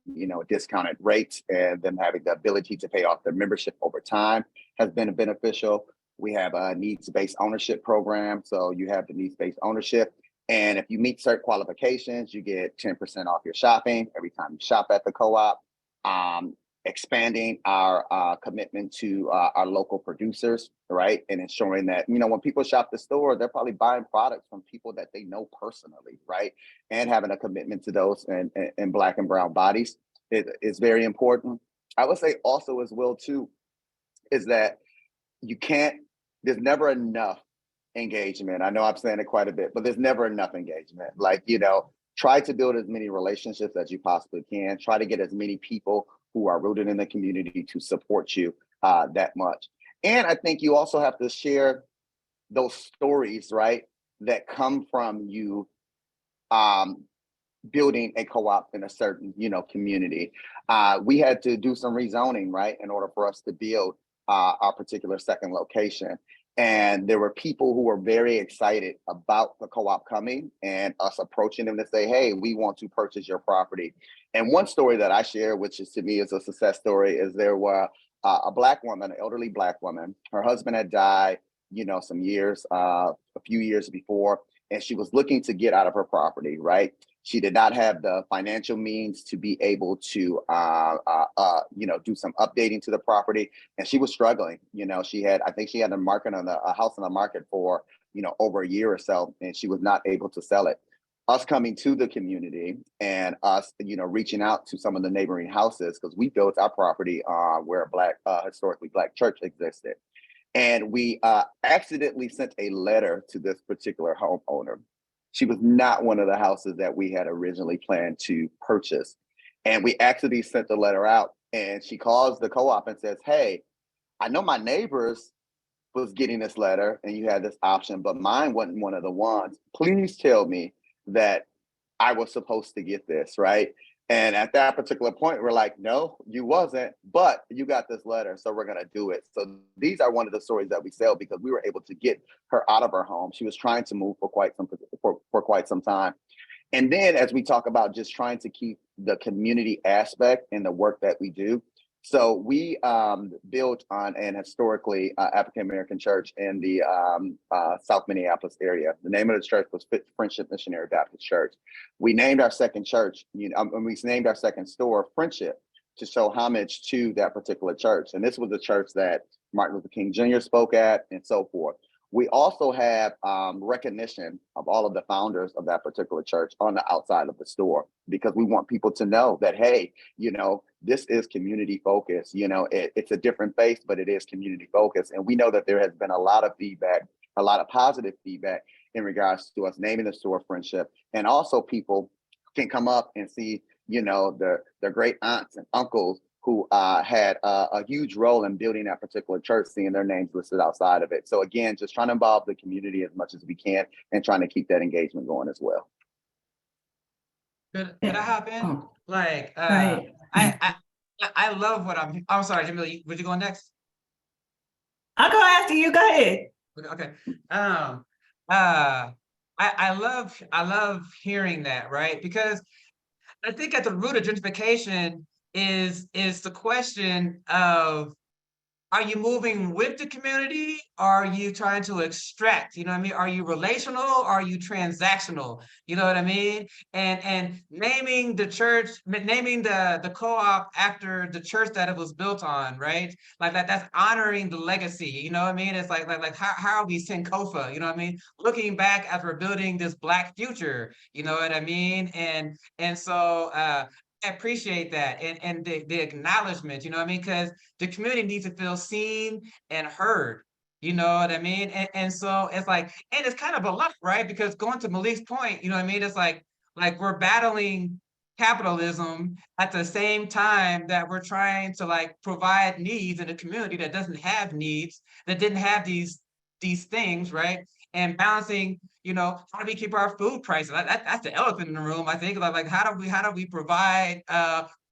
discounted rates and them having the ability to pay off their membership over time has been beneficial. We have a needs-based ownership program. So you have the needs-based ownership. And if you meet certain qualifications, you get 10% off your shopping every time you shop at the co-op. Expanding our commitment to our local producers, right? And ensuring that, when people shop the store, they're probably buying products from people that they know personally, right? And having a commitment to those in Black and brown bodies is very important. I would say also as well, too, is that there's never enough engagement. I know I'm saying it quite a bit, but there's never enough engagement. Try to build as many relationships as you possibly can. Try to get as many people who are rooted in the community to support you that much. And I think you also have to share those stories, right, that come from you building a co-op in a certain, community. We had to do some rezoning, right, in order for us to build our particular second location. And there were people who were very excited about the co-op coming and us approaching them to say, hey, we want to purchase your property. And one story that I share, which is to me is a success story, is there were a Black woman, an elderly Black woman. Her husband had died, some years, a few years before, and she was looking to get out of her property, right? She did not have the financial means to be able to, do some updating to the property, and she was struggling. I think she had a house on the market for, over a year or so, and she was not able to sell it. Us coming to the community and us, reaching out to some of the neighboring houses, because we built our property where a historically Black church existed. And we accidentally sent a letter to this particular homeowner. She was not one of the houses that we had originally planned to purchase. And we actually sent the letter out, and she calls the co-op and says, hey, I know my neighbors was getting this letter and you had this option, but mine wasn't one of the ones. Please tell me that I was supposed to get this, right? And at that particular point, we're like, no, you wasn't, but you got this letter, so we're gonna do it. So these are one of the stories that we sell because we were able to get her out of her home. She was trying to move for quite some time. And then as we talk about just trying to keep the community aspect in the work that we do, so we built on an historically African-American church in the South Minneapolis area. The name of the church was Friendship Missionary Baptist Church. We named our second church, and we named our second store Friendship to show homage to that particular church. And this was a church that Martin Luther King Jr. spoke at and so forth. We also have recognition of all of the founders of that particular church on the outside of the store, because we want people to know that, hey, this is community focused. It's a different face, but it is community focused. And we know that there has been a lot of feedback, a lot of positive feedback in regards to us naming the store Friendship. And also people can come up and see, their great aunts and uncles who had a huge role in building that particular church, seeing their names listed outside of it. So again, just trying to involve the community as much as we can and trying to keep that engagement going as well. Could I hop in? Oh. Right. I love what I'm sorry, Jamila, would you go next? I'll go after you. Go ahead. Okay. I love hearing that, right? Because I think at the root of gentrification is the question of, are you moving with the community? Or are you trying to extract? You know what I mean? Are you relational? Or are you transactional? You know what I mean? And naming the church, naming the co-op after the church that it was built on, right? Like that's honoring the legacy. You know what I mean? It's like how are we Sankofa? You know what I mean? Looking back as we're building this Black future. You know what I mean? And so I appreciate that and the acknowledgement, you know what I mean? Because the community needs to feel seen and heard, you know what I mean? And so it's like, and it's kind of a lot, right? Because going to Malik's point, you know what I mean? It's like we're battling capitalism at the same time that we're trying to provide needs in a community that doesn't have needs, that didn't have these things, right? and balancing, you know, how do we keep our food prices? That's the elephant in the room. I think about like how do we provide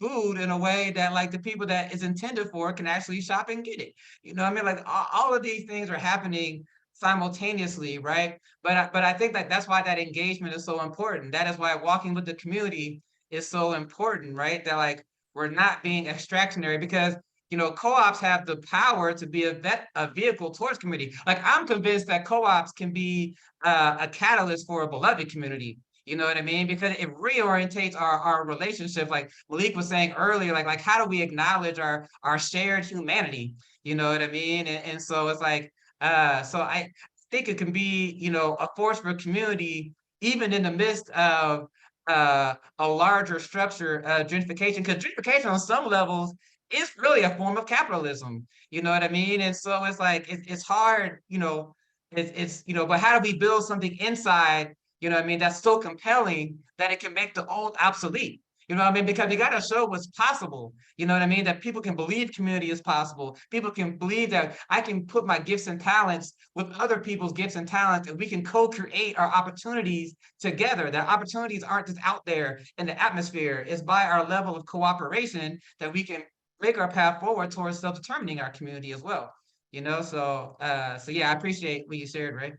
food in a way that like the people that is intended for can actually shop and get it. You know what I mean? Like all of these things are happening simultaneously, right? But I think that that's why that engagement is so important. That is why walking with the community is so important, right? That like we're not being extractionary, because you know, co-ops have the power to be a vehicle towards community. Like I'm convinced that co-ops can be a catalyst for a beloved community. You know what I mean? Because it reorientates our relationship. Like Malik was saying earlier, like how do we acknowledge our shared humanity? You know what I mean? And so it's like, so I think it can be, you know, a force for community, even in the midst of a larger structure, gentrification, because gentrification on some levels is really a form of capitalism. You know what I mean? And so it's like, it's hard, you know, it's, you know, but how do we build something inside, you know what I mean, that's so compelling that it can make the old obsolete? You know what I mean? Because we got to show what's possible. You know what I mean? That people can believe community is possible. People can believe that I can put my gifts and talents with other people's gifts and talents, and we can co-create our opportunities together. That opportunities aren't just out there in the atmosphere. It's by our level of cooperation that we can make our path forward towards self-determining our community as well. You know, so yeah, I appreciate what you shared, Ray.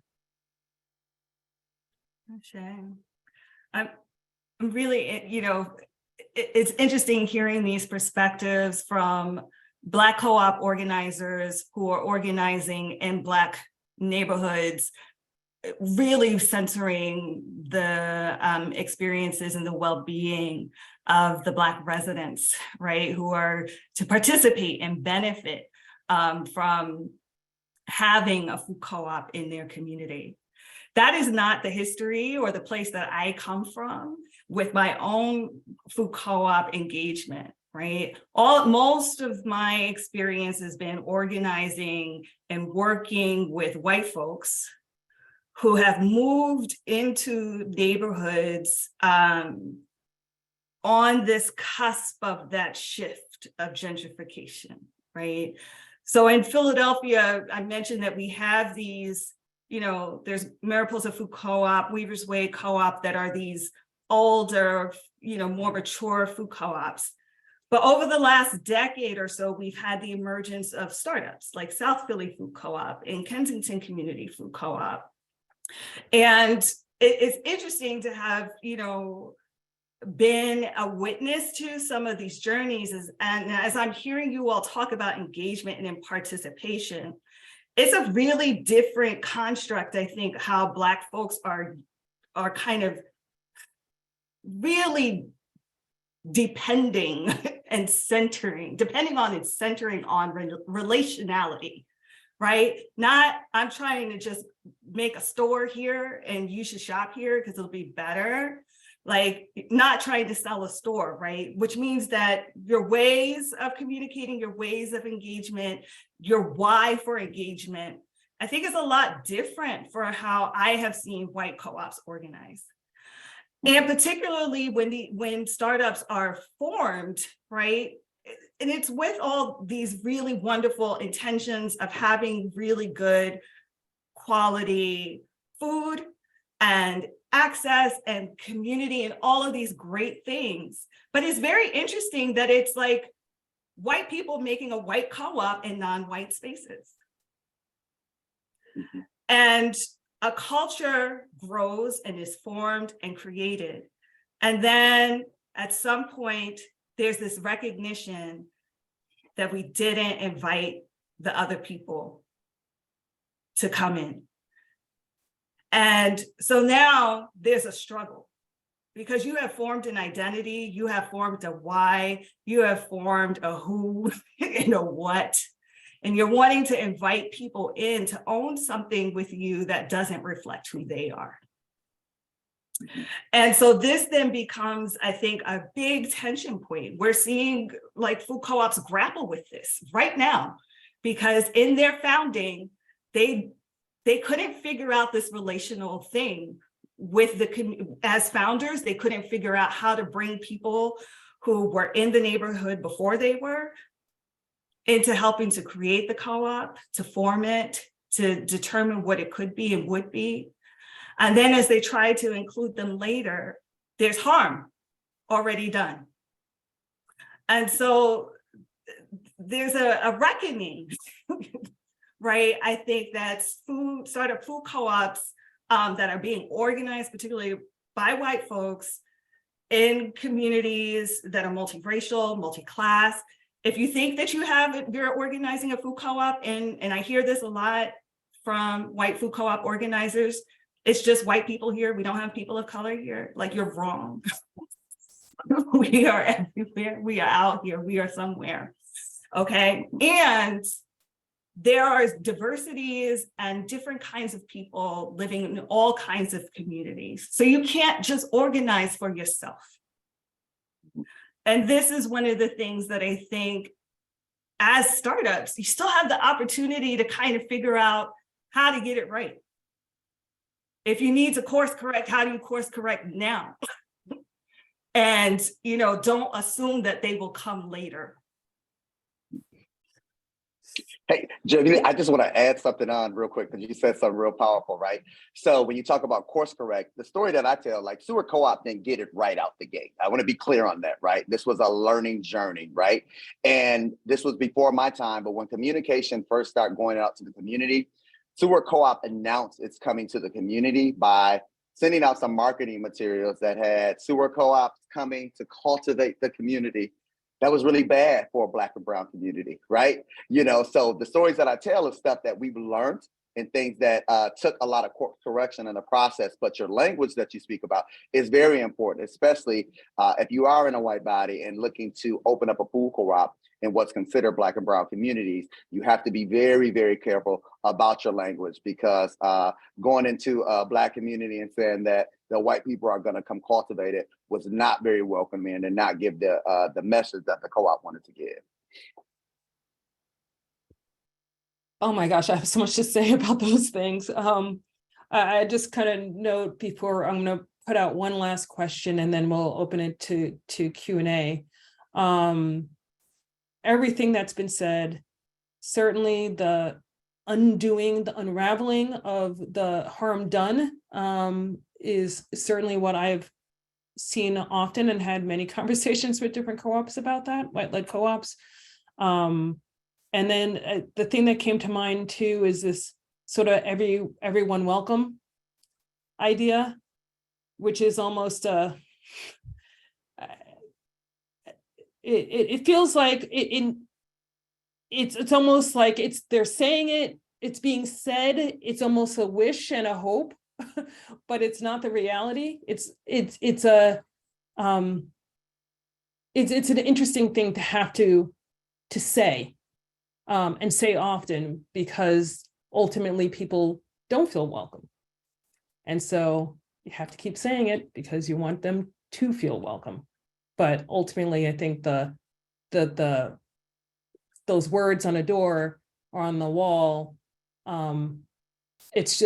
Shame. I'm really, you know, it's interesting hearing these perspectives from Black co-op organizers who are organizing in Black neighborhoods, really centering the experiences and the well-being of the Black residents, right, who are to participate and benefit from having a food co-op in their community. That is not the history or the place that I come from with my own food co-op engagement, right? Most of my experience has been organizing and working with white folks who have moved into neighborhoods on this cusp of that shift of gentrification, right? So in Philadelphia, I mentioned that we have these, you know, there's Mariposa Food Co-op, Weaver's Way Co-op that are these older, you know, more mature food co-ops. But over the last decade or so, we've had the emergence of startups like South Philly Food Co-op and Kensington Community Food Co-op. And it's interesting to have, you know, been a witness to some of these journeys, and as I'm hearing you all talk about engagement and in participation, it's a really different construct, I think, how Black folks are kind of really depending on its centering on relationality, right? Not, I'm trying to just make a store here and you should shop here because it'll be better. Like, not trying to sell a store, right? Which means that your ways of communicating, your ways of engagement, your why for engagement, I think is a lot different for how I have seen white co-ops organize. And particularly when startups are formed, right? And it's with all these really wonderful intentions of having really good quality food and access and community and all of these great things. But it's very interesting that it's like white people making a white co-op in non-white spaces. Mm-hmm. And a culture grows and is formed and created. And then at some point, there's this recognition that we didn't invite the other people to come in. And so now there's a struggle because you have formed an identity, you have formed a why, you have formed a who and a what, and you're wanting to invite people in to own something with you that doesn't reflect who they are. And so this then becomes, I think, a big tension point. We're seeing like food co-ops grapple with this right now because in their founding, they couldn't figure out this relational thing with as founders. They couldn't figure out how to bring people who were in the neighborhood before they were into helping to create the co-op, to form it, to determine what it could be and would be. And then as they try to include them later, there's harm already done. And so there's a reckoning, right? I think that's startup food co-ops that are being organized, particularly by white folks in communities that are multiracial, multi-class. If you think that you're organizing a food co-op, and I hear this a lot from white food co-op organizers, it's just white people here, we don't have people of color here, like, you're wrong. We are everywhere, we are out here, we are somewhere, okay? And there are diversities and different kinds of people living in all kinds of communities. So you can't just organize for yourself. And this is one of the things that I think as startups, you still have the opportunity to kind of figure out how to get it right. If you need to course correct, how do you course correct now? And, don't assume that they will come later. Hey, Jamila, I just want to add something on real quick because you said something real powerful, right? So when you talk about course correct, the story that I tell, like, Sewer Co-op didn't get it right out the gate. I want to be clear on that, right? This was a learning journey, right? And this was before my time, but when communication first started going out to the community, Sewer Co-op announced it's coming to the community by sending out some marketing materials that had sewer co-ops coming to cultivate the community. That was really bad for a Black and brown community, right? So the stories that I tell is stuff that we've learned and things that took a lot of correction in the process, but your language that you speak about is very important, especially if you are in a white body and looking to open up a food co-op in what's considered Black and brown communities. You have to be very, very careful about your language, because going into a Black community and saying that the white people are going to come cultivate it was not very welcoming and not give the message that the co-op wanted to give. Oh my gosh, I have so much to say about those things. I just kind of note before I'm going to put out one last question and then we'll open it to Q&A. Everything that's been said, certainly the undoing, the unraveling of the harm done is certainly what I've seen often and had many conversations with different co-ops about that, white-led co-ops. And then the thing that came to mind too is this sort of everyone welcome idea, which is almost it feels like it's almost like they're saying it's being said, it's almost a wish and a hope, but it's not the reality. It's an interesting thing to have to say and say often, because ultimately people don't feel welcome. And so you have to keep saying it because you want them to feel welcome. But ultimately, I think those words on a door or on the wall, it's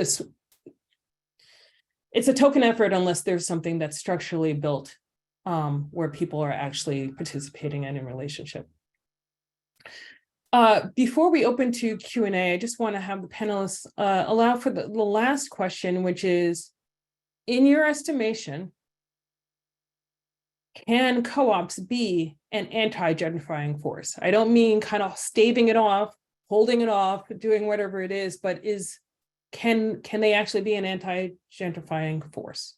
a token effort unless there's something that's structurally built where people are actually participating in a relationship. Before we open to Q&A, I just want to have the panelists allow for the last question, which is, in your estimation, can co-ops be an anti-gentrifying force? I don't mean kind of staving it off, holding it off, doing whatever it is, but can they actually be an anti-gentrifying force?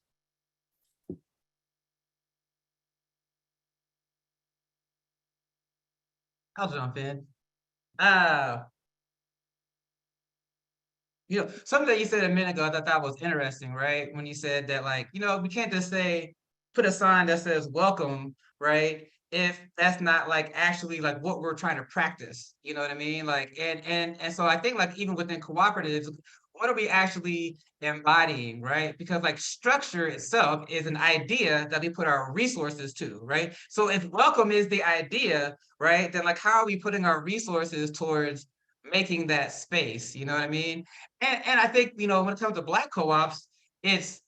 I'll jump in. Something that you said a minute ago, I thought that was interesting, right? When you said that, like, we can't just put a sign that says welcome, right? If that's not like actually like what we're trying to practice, you know what I mean? Like, and so I think, like, even within cooperatives, what are we actually embodying, right? Because, like, structure itself is an idea that we put our resources to, right? So if welcome is the idea, right, then, like, how are we putting our resources towards making that space? You know what I mean? And I think, when it comes to Black co-ops, it's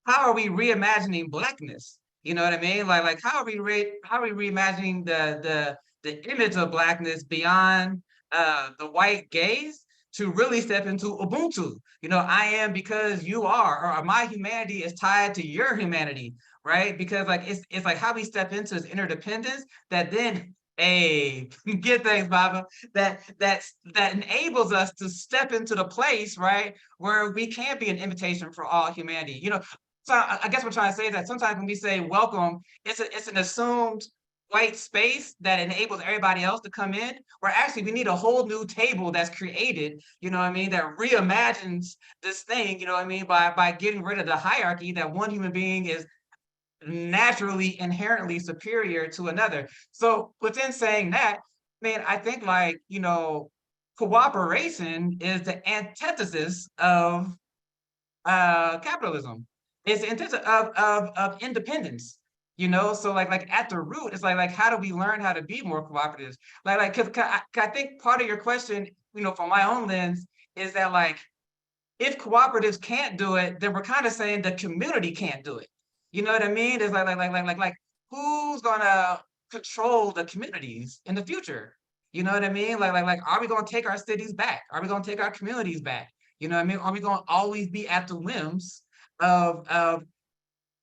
how are we reimagining Blackness? You know what I mean? Like how are we reimagining the image of Blackness beyond the white gaze? to really step into Ubuntu. You know, I am because you are, or my humanity is tied to your humanity, right? Because like it's like how we step into this interdependence that then, hey, get things, Baba, that enables us to step into the place, right, where we can be an invitation for all humanity. You know, so I guess what I'm trying to say is that sometimes when we say welcome, it's an assumed white space that enables everybody else to come in, where actually we need a whole new table that's created, you know what I mean, that reimagines this thing, you know what I mean, by getting rid of the hierarchy that one human being is naturally inherently superior to another. So within saying that, man, I think like, you know, cooperation is the antithesis of capitalism. It's the antithesis of independence. You know, so like at the root, it's like how do we learn how to be more cooperative? Cause I think part of your question, you know, from my own lens, is that like if cooperatives can't do it, then we're kind of saying the community can't do it. You know what I mean? It's like who's gonna control the communities in the future? You know what I mean? Like are we gonna take our cities back? Are we gonna take our communities back? You know what I mean? Are we gonna always be at the whims of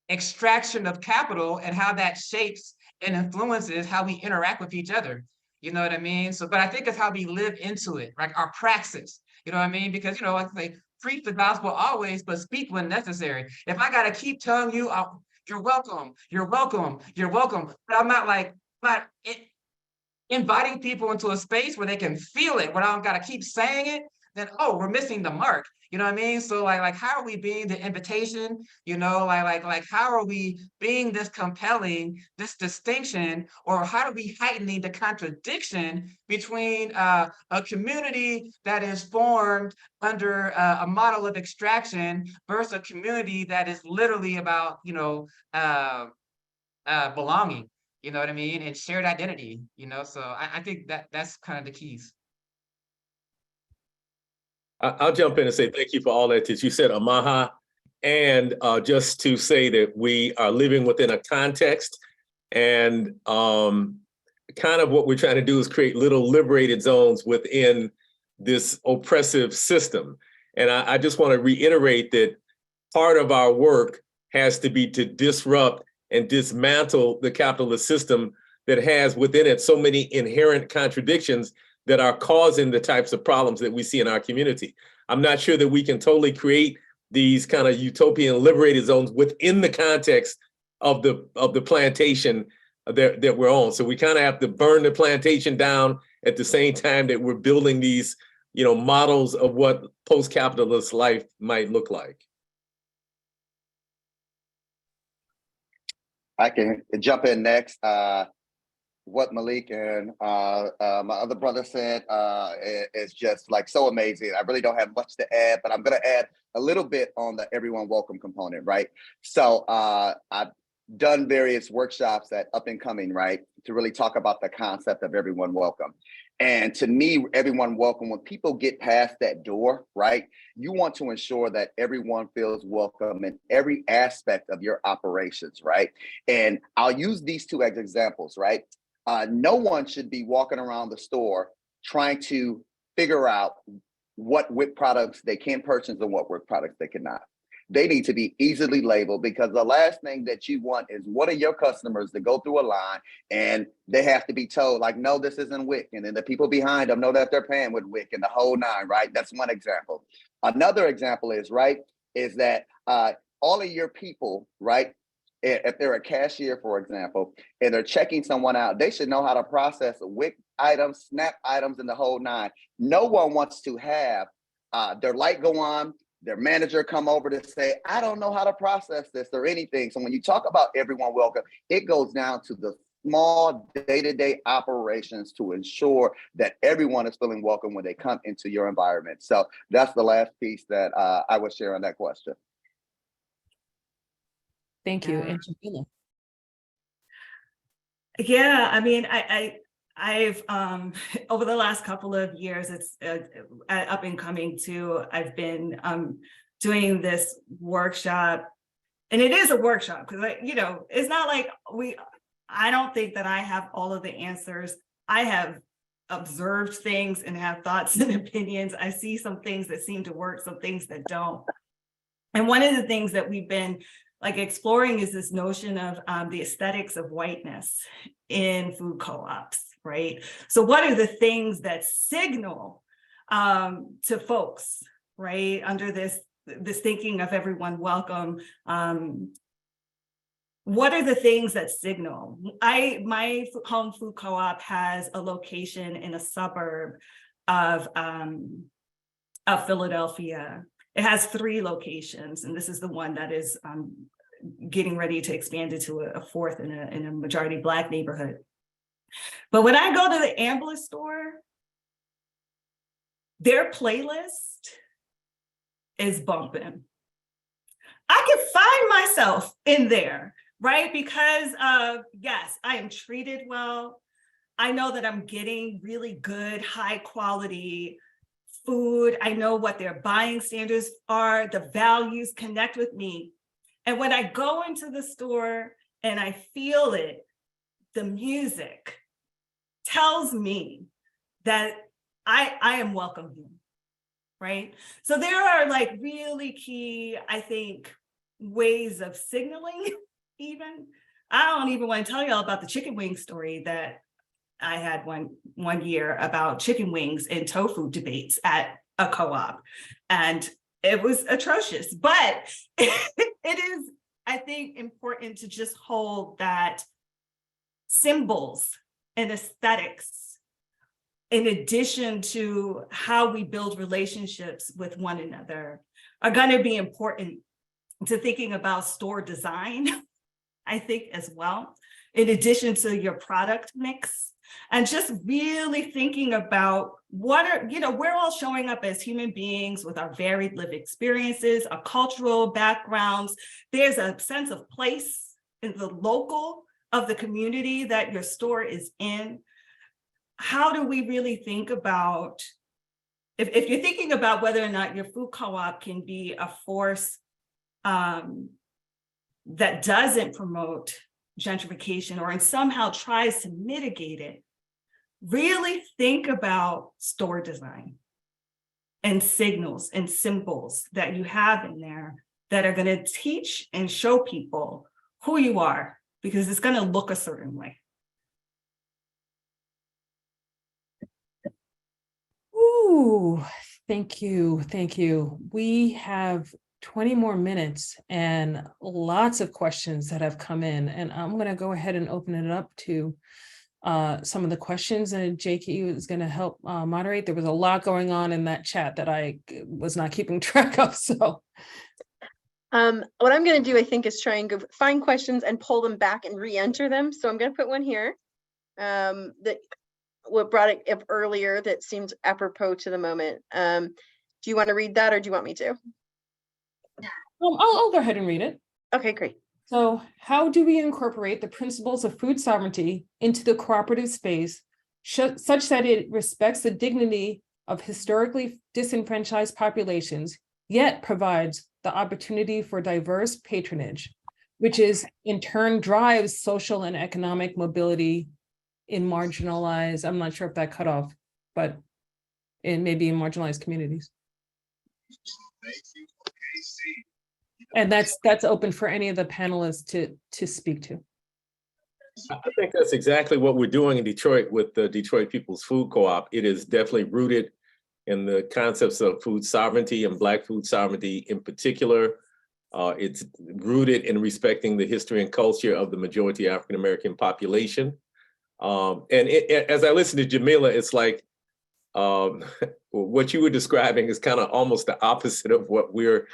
extraction of capital and how that shapes and influences how we interact with each other? You know what I mean? So, but I think it's how we live into it, like our praxis. You know what I mean? Because, you know, like I say, preach the gospel always, but speak when necessary. If I gotta keep telling you, you're welcome, you're welcome, you're welcome, but I'm not like, but inviting people into a space where they can feel it, where I don't gotta keep saying it, then we're missing the mark. You know what I mean? So like how are we being the invitation? You know, like how are we being this compelling, this distinction, or how are we heightening the contradiction between a community that is formed under a model of extraction versus a community that is literally about, you know, belonging, you know what I mean? And shared identity, you know? So I think that's kind of the keys. I'll jump in and say thank you for all that you said, Amaha. And just to say that we are living within a context, and kind of what we're trying to do is create little liberated zones within this oppressive system. And I just want to reiterate that part of our work has to be to disrupt and dismantle the capitalist system that has within it so many inherent contradictions that are causing the types of problems that we see in our community. I'm not sure that we can totally create these kind of utopian liberated zones within the context of the plantation that we're on. So we kind of have to burn the plantation down at the same time that we're building these, you know, models of what post-capitalist life might look like. I can jump in next. What Malik and my other brother said is just like so amazing. I really don't have much to add, but I'm going to add a little bit on the everyone welcome component, right? So I've done various workshops at Up and Coming, right, to really talk about the concept of everyone welcome. And to me, everyone welcome, when people get past that door, right, you want to ensure that everyone feels welcome in every aspect of your operations, right? And I'll use these two as examples, right? No one should be walking around the store trying to figure out what WIC products they can purchase and what WIC products they cannot. They need to be easily labeled, because the last thing that you want is one of your customers to go through a line and they have to be told like, no, this isn't WIC. And then the people behind them know that they're paying with WIC and the whole nine, right? That's one example. Another example is, right, is that all of your people, right, if they're a cashier, for example, and they're checking someone out, they should know how to process WIC items, SNAP items, and the whole nine. No one wants to have their light go on, their manager come over to say, I don't know how to process this or anything. So when you talk about everyone welcome, it goes down to the small day-to-day operations to ensure that everyone is feeling welcome when they come into your environment. So that's the last piece that I would share on that question. Thank you. And Jamila. Yeah, I mean, I've over the last couple of years, it's Up and Coming too. I've been doing this workshop, and it is a workshop because it's not like I don't think that I have all of the answers. I have observed things and have thoughts and opinions. I see some things that seem to work, some things that don't. And one of the things that we've been like exploring is this notion of the aesthetics of whiteness in food co-ops, right? So what are the things that signal to folks, right, under this thinking of everyone welcome? What are the things that signal? My home food co-op has a location in a suburb of Philadelphia. It has 3 locations, and this is the one that is getting ready to expand into a 4th in a majority Black neighborhood. But when I go to the Ambler store, their playlist is bumping. I can find myself in there, right? Because yes, I am treated well. I know that I'm getting really good, high quality food. I know what their buying standards are. The values connect with me. And when I go into the store and I feel it, the music tells me that I am welcome here, right? So there are like really key, I think, ways of signaling even. I don't even want to tell y'all about the chicken wing story that I had one year about chicken wings and tofu debates at a co-op. And it was atrocious, but it is, I think, important to just hold that symbols and aesthetics, in addition to how we build relationships with one another, are going to be important to thinking about store design, I think, as well, in addition to your product mix. And just really thinking about what are, we're all showing up as human beings with our varied lived experiences, our cultural backgrounds. There's a sense of place in the local of the community that your store is in. How do we really think about, if you're thinking about whether or not your food co-op can be a force that doesn't promote gentrification or somehow tries to mitigate it, really think about store design and signals and symbols that you have in there that are going to teach and show people who you are, because it's going to look a certain way. Ooh, thank you. Thank you. We have 20 more minutes and lots of questions that have come in, and I'm going to go ahead and open it up to some of the questions, and JQ is going to help moderate. There was a lot going on in that chat that I was not keeping track of. So what I'm going to do, I think, is try and go find questions and pull them back and re-enter them. So I'm going to put one here that what brought it up earlier that seemed apropos to the moment. Do you want to read that, or do you want me to? I'll go ahead and read it. Okay, great. So how do we incorporate the principles of food sovereignty into the cooperative space such that it respects the dignity of historically disenfranchised populations, yet provides the opportunity for diverse patronage, which is in turn drives social and economic mobility in marginalized, I'm not sure if that cut off, but maybe in marginalized communities. And that's open for any of the panelists to speak to. I think that's exactly what we're doing in Detroit with the Detroit People's Food Co-op. It is definitely rooted in the concepts of food sovereignty and Black food sovereignty in particular. It's rooted in respecting the history and culture of the majority African-American population. And as I listen to Jamila, it's like what you were describing is kind of almost the opposite of what we're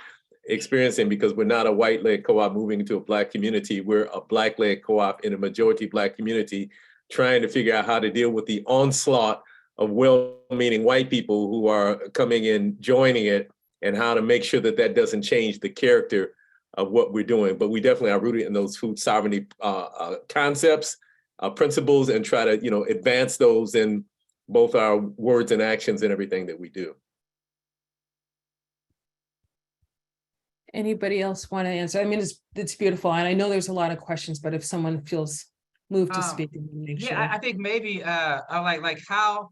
experiencing, because we're not a white-led co-op moving into a Black community. We're a Black-led co-op in a majority Black community trying to figure out how to deal with the onslaught of well-meaning white people who are coming in, joining it, and how to make sure that that doesn't change the character of what we're doing. But we definitely are rooted in those food sovereignty concepts, principles, and try to advance those in both our words and actions and everything that we do. Anybody else want to answer? I mean, it's beautiful, and I know there's a lot of questions, but if someone feels moved to speak, make sure. Yeah, I think maybe like how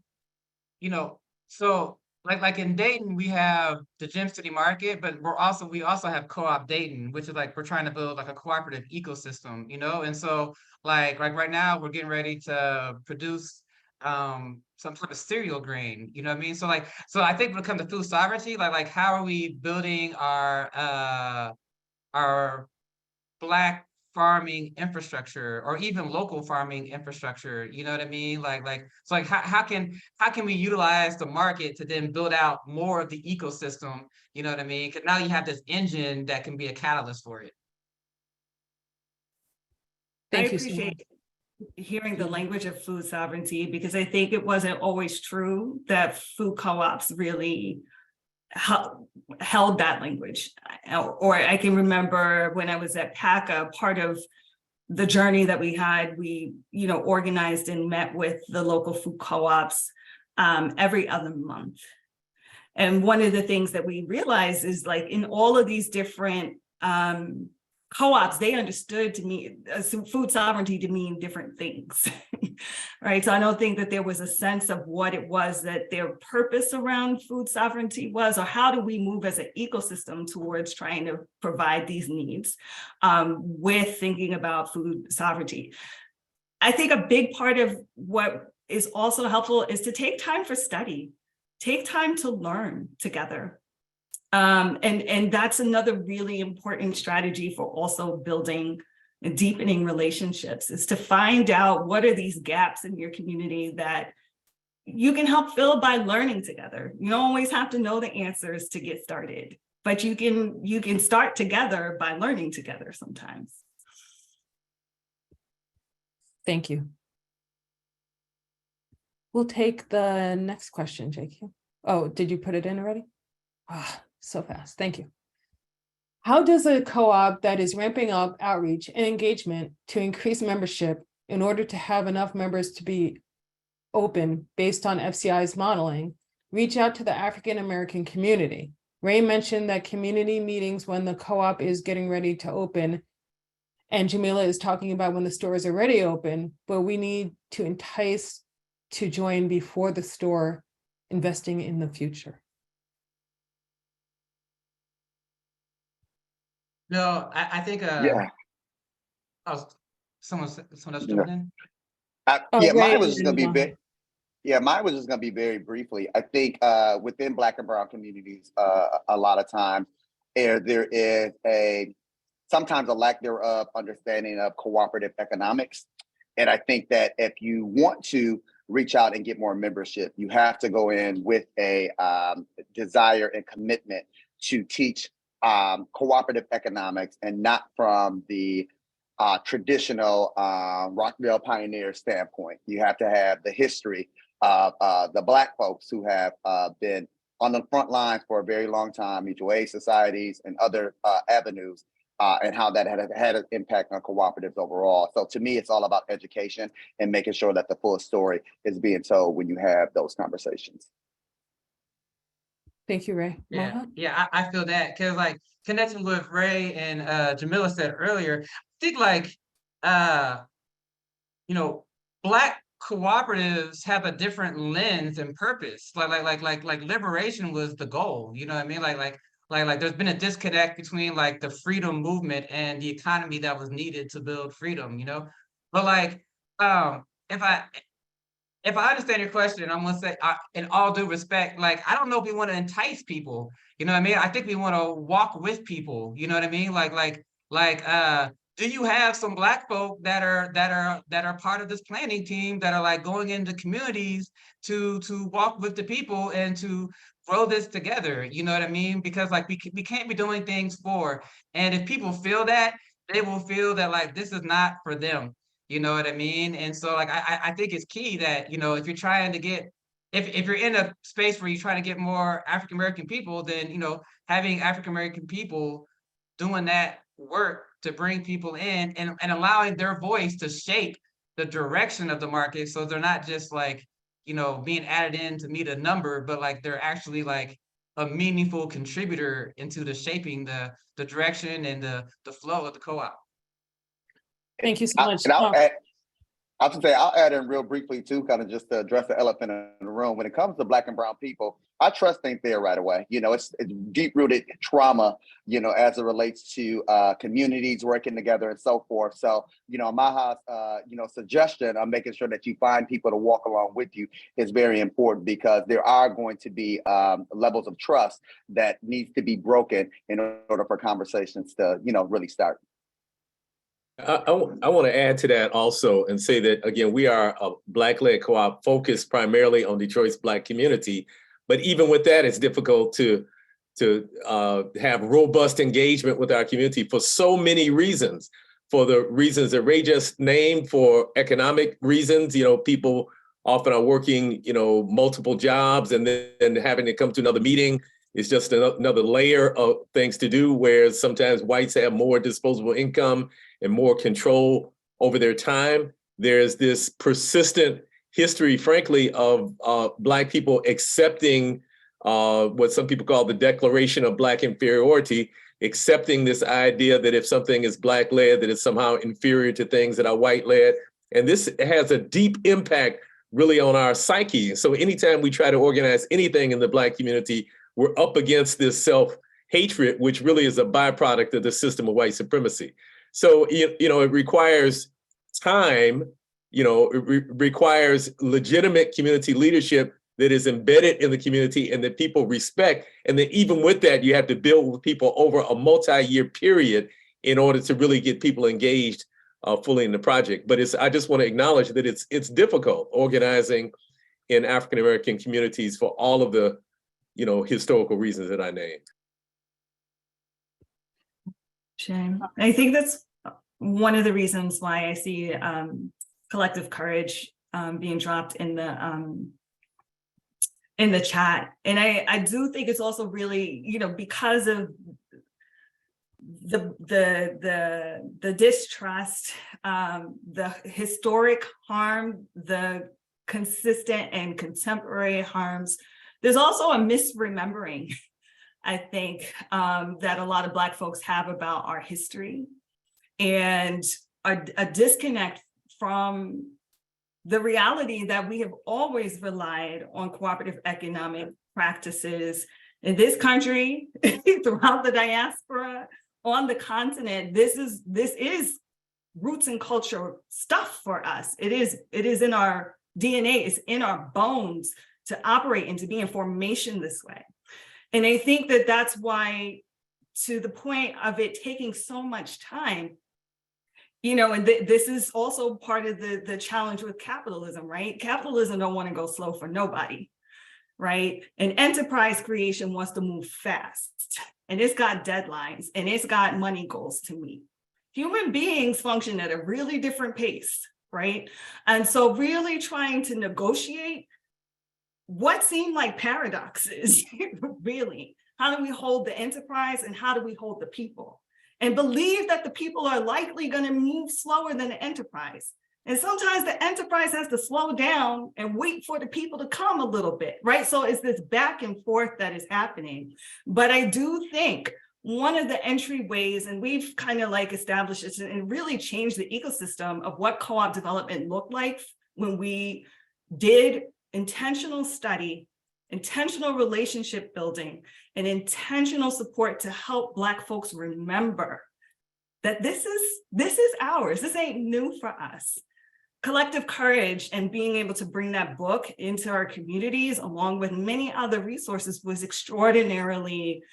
so like in Dayton, we have the Gem City Market, but we also have Co-op Dayton, which is like we're trying to build like a cooperative ecosystem, and so like right now we're getting ready to produce some sort of cereal grain, you know what I mean? So I think when it comes to food sovereignty, like how are we building our Black farming infrastructure or even local farming infrastructure, you know what I mean? So like how can we utilize the market to then build out more of the ecosystem, you know what I mean? Because now you have this engine that can be a catalyst for it. Thank you so much. appreciate hearing the language of food sovereignty, because I think it wasn't always true that food co-ops really held that language. Or I can remember when I was at PACA, part of the journey that we had, we organized and met with the local food co-ops every other month. And one of the things that we realized is, like, in all of these different co-ops, they understood food sovereignty to mean different things, right? So I don't think that there was a sense of what it was that their purpose around food sovereignty was, or how do we move as an ecosystem towards trying to provide these needs with thinking about food sovereignty. I think a big part of what is also helpful is to take time for study, take time to learn together. And that's another really important strategy for also building and deepening relationships, is to find out what are these gaps in your community that you can help fill by learning together. You don't always have to know the answers to get started, but you can start together by learning together sometimes. Thank you. We'll take the next question, JQ. Oh, did you put it in already? Ah. So fast. Thank you. How does a co-op that is ramping up outreach and engagement to increase membership in order to have enough members to be open based on FCI's modeling reach out to the African American community? Ray mentioned that community meetings when the co-op is getting ready to open, and Jamila is talking about when the store is already open, but we need to entice to join before the store, investing in the future. No, I think Yeah. someone else jumped in. Mine was just gonna be mine was just gonna be very briefly. I think within Black and Brown communities, a lot of times there is sometimes a lack thereof understanding of cooperative economics. And I think that if you want to reach out and get more membership, you have to go in with a desire and commitment to teach cooperative economics, and not from the traditional Rockville pioneer standpoint. You have to have the history of the Black folks who have been on the front lines for a very long time, mutual aid societies and other avenues, and how that had an impact on cooperatives overall. So to me, it's all about education and making sure that the full story is being told when you have those conversations. Thank you, Ray. Yeah, I feel that, because like connecting with Ray and Jamila said earlier, I think like Black cooperatives have a different lens and purpose. Like liberation was the goal. You know what I mean? Like there's been a disconnect between like the freedom movement and the economy that was needed to build freedom. But like if I understand your question, I'm gonna say, in all due respect, like I don't know if we want to entice people. You know what I mean? I think we want to walk with people. You know what I mean? Do you have some Black folk that are part of this planning team that are like going into communities to walk with the people and to grow this together? You know what I mean? Because like we can't be doing things and if people feel that, they will feel that like this is not for them. You know what I mean? And so like I think it's key that, if you're trying to get, if you're in a space where you're trying to get more African American people, then having African American people doing that work to bring people in and allowing their voice to shape the direction of the market, so they're not just like, being added in to meet a number, but like they're actually like a meaningful contributor into the shaping the direction and the flow of the co-op. Thank you so much. I have to say, I'll add in real briefly too, kind of just to address the elephant in the room. When it comes to Black and brown people, our trust ain't there right away. You know, it's deep-rooted trauma, you know, as it relates to communities working together and so forth. So, you know, amaha's, you know, suggestion of making sure that you find people to walk along with you is very important, because there are going to be levels of trust that needs to be broken in order for conversations to, you know, really start. I want to add to that also and say that, again, we are a Black-led co-op focused primarily on Detroit's Black community. But even with that, it's difficult to have robust engagement with our community for so many reasons. For the reasons that Ray just named, for economic reasons, you know, people often are working, you know, multiple jobs, and then having to come to another meeting is just another layer of things to do, whereas sometimes whites have more disposable income and more control over their time. There's this persistent history, frankly, of Black people accepting what some people call the Declaration of Black Inferiority, accepting this idea that if something is Black-led, that it's somehow inferior to things that are white-led. And this has a deep impact really on our psyche. So anytime we try to organize anything in the Black community, we're up against this self-hatred, which really is a byproduct of the system of white supremacy. So, you know, it requires time, you know, it requires legitimate community leadership that is embedded in the community and that people respect. And then even with that, you have to build with people over a multi-year period in order to really get people engaged fully in the project. But I just want to acknowledge that it's difficult organizing in African-American communities for all of the, you know, historical reasons that I named. Shame. I think that's one of the reasons why I see collective courage being dropped in the chat. And I do think it's also really, you know, because of the distrust, the historic harm, the consistent and contemporary harms. There's also a misremembering, I think, that a lot of Black folks have about our history, and a disconnect from the reality that we have always relied on cooperative economic practices in this country, throughout the diaspora, on the continent. This is roots and culture stuff for us. It is in our DNA, it's in our bones to operate and to be in formation this way. And I think that that's why, to the point of it taking so much time, you know, and this is also part of the challenge with capitalism, right? Capitalism don't want to go slow for nobody, right? And enterprise creation wants to move fast, and it's got deadlines, and it's got money goals to meet. Human beings function at a really different pace, right? And so really trying to negotiate what seem like paradoxes, really. How do we hold the enterprise, and how do we hold the people? And believe that the people are likely going to move slower than the enterprise. And sometimes the enterprise has to slow down and wait for the people to come a little bit, right? So it's this back and forth that is happening. But I do think one of the entryways, and we've kind of like established this and really changed the ecosystem of what co-op development looked like when we did intentional study, intentional relationship building, and intentional support to help Black folks remember that this is ours. This ain't new for us. Collective courage and being able to bring that book into our communities, along with many other resources, was extraordinarily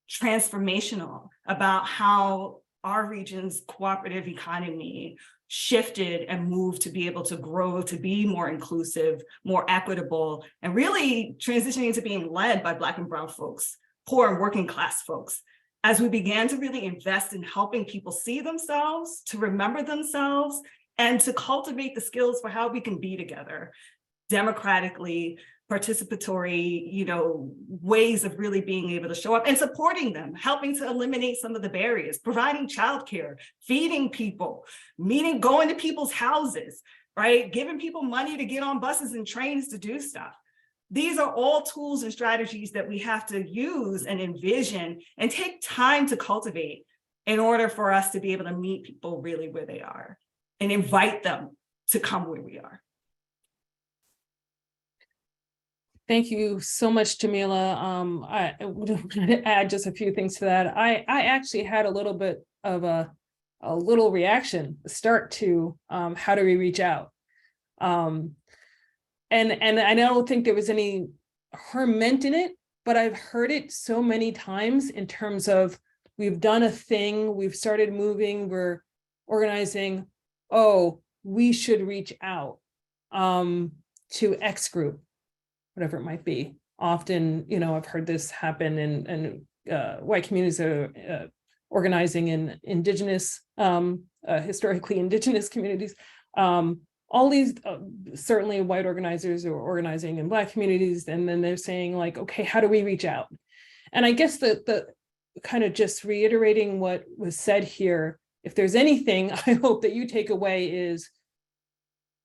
transformational about how our region's cooperative economy shifted and moved to be able to grow, to be more inclusive, more equitable, and really transitioning to being led by Black and brown folks, poor and working class folks, as we began to really invest in helping people see themselves, to remember themselves, and to cultivate the skills for how we can be together democratically, participatory, you know, ways of really being able to show up and supporting them, helping to eliminate some of the barriers, providing childcare, feeding people, going to people's houses, right? Giving people money to get on buses and trains to do stuff. These are all tools and strategies that we have to use and envision and take time to cultivate in order for us to be able to meet people really where they are and invite them to come where we are. Thank you so much, Jamila. I would add just a few things to that. I actually had a little bit of a little reaction start to how do we reach out? And I don't think there was any harm meant in it, but I've heard it so many times in terms of we've done a thing, we've started moving, we're organizing, oh, we should reach out to X group, whatever it might be. Often, I've heard this happen in white communities that are organizing in indigenous, historically indigenous communities. All these, certainly white organizers are organizing in Black communities, and then they're saying like, okay, how do we reach out? And I guess the kind of just reiterating what was said here, if there's anything I hope that you take away is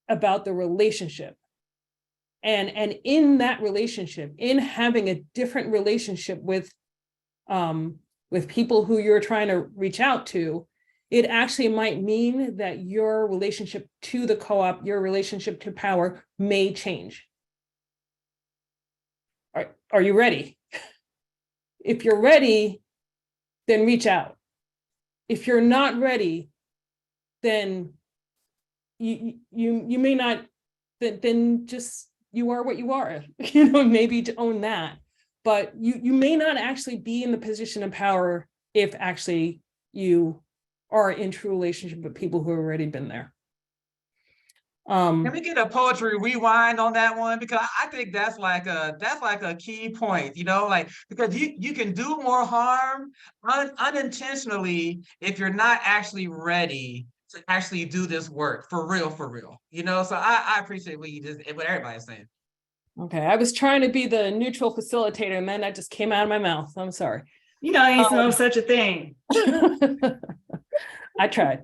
about the relationship. And in that relationship, in having a different relationship with people who you're trying to reach out to, it actually might mean that your relationship to the co-op, your relationship to power may change. Are you ready? If you're ready, then reach out. If you're not ready, then you may not, then just, you are what you are, maybe to own that. But you may not actually be in the position of power if actually you are in true relationship with people who have already been there. Can we get a poetry rewind on that one? Because I think that's like a key point, because you can do more harm unintentionally if you're not actually ready to actually do this work for real. So I appreciate what everybody's saying. Okay, I was trying to be the neutral facilitator, and then that just came out of my mouth. I'm sorry. Ain't no such a thing. I tried.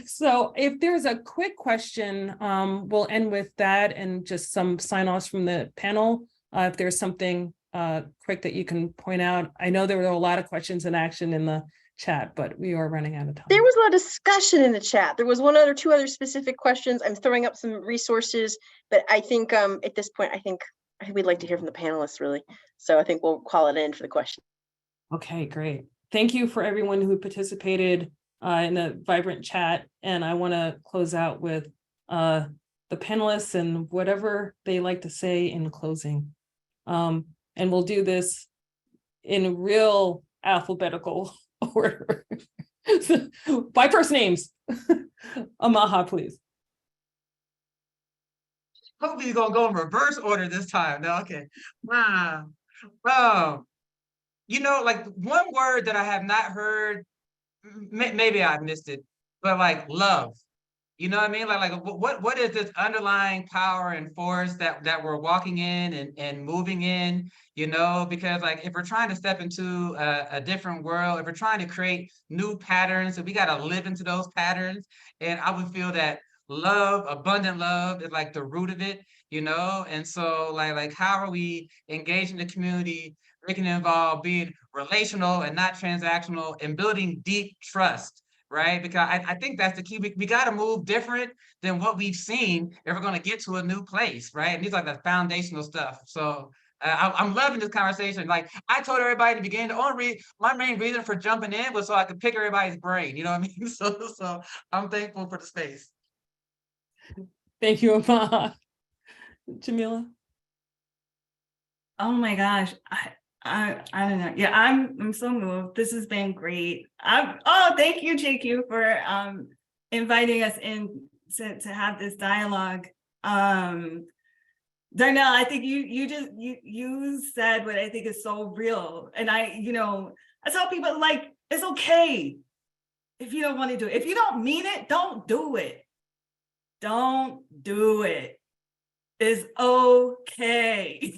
So if there's a quick question, we'll end with that and just some sign-offs from the panel. If there's something quick that you can point out. I know there were a lot of questions and action in the chat, but we are running out of time. There was a lot of discussion in the chat. There was two other specific questions. I'm throwing up some resources, but I think at this point, I think we'd like to hear from the panelists, really. So I think we'll call it in for the question. Okay, great. Thank you for everyone who participated in the vibrant chat. And I want to close out with the panelists and whatever they like to say in closing. And we'll do this in real alphabetical order. By first names. Amaha, please. Hopefully you're gonna go in reverse order this time. No, okay. Like one word that I have not heard, maybe I missed it, but like love. You know what I mean? Like what is this underlying power and force that we're walking in and moving in, because like if we're trying to step into a different world, if we're trying to create new patterns, and we got to live into those patterns. And I would feel that love, abundant love is like the root of it, and so like how are we engaging the community, making it involve being relational and not transactional, and building deep trust. Right? Because I think that's the key. We got to move different than what we've seen if we're going to get to a new place, right? And these are the foundational stuff. So I'm loving this conversation. Like I told everybody in the beginning, my main reason for jumping in was so I could pick everybody's brain. You know what I mean? So I'm thankful for the space. Thank you, Amaha. Jamila? Oh my gosh. I don't know. Yeah, I'm so moved. This has been great. Thank you, JQ, for inviting us in to have this dialogue. Darnell, I think you said what I think is so real. And I tell people, like, it's okay if you don't want to do it. If you don't mean it, don't do it. Don't do it. It's okay.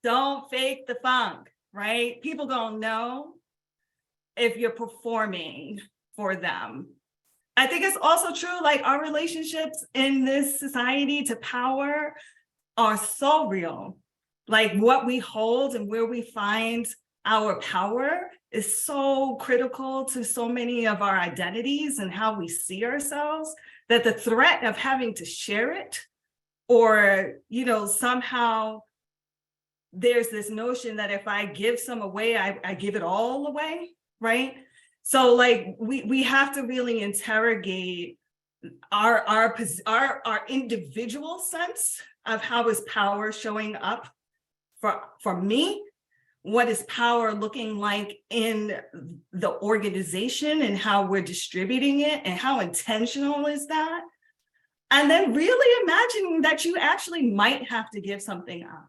Don't fake the funk, right? People don't know if you're performing for them. I think it's also true, like our relationships in this society to power are so real. Like what we hold and where we find our power is so critical to so many of our identities and how we see ourselves. that the threat of having to share it, or, you know, somehow there's this notion that if I give some away, I give it all away, right? So like we have to really interrogate our individual sense of how is power showing up for me. What is power looking like in the organization and how we're distributing it, and how intentional is that? And then really imagining that you actually might have to give something up,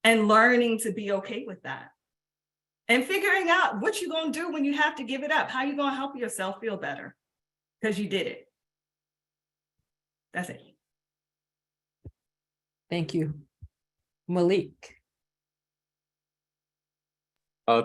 and learning to be okay with that, and figuring out what you're going to do when you have to give it up, how you're going to help yourself feel better because you did it. That's it. Thank you. Malik.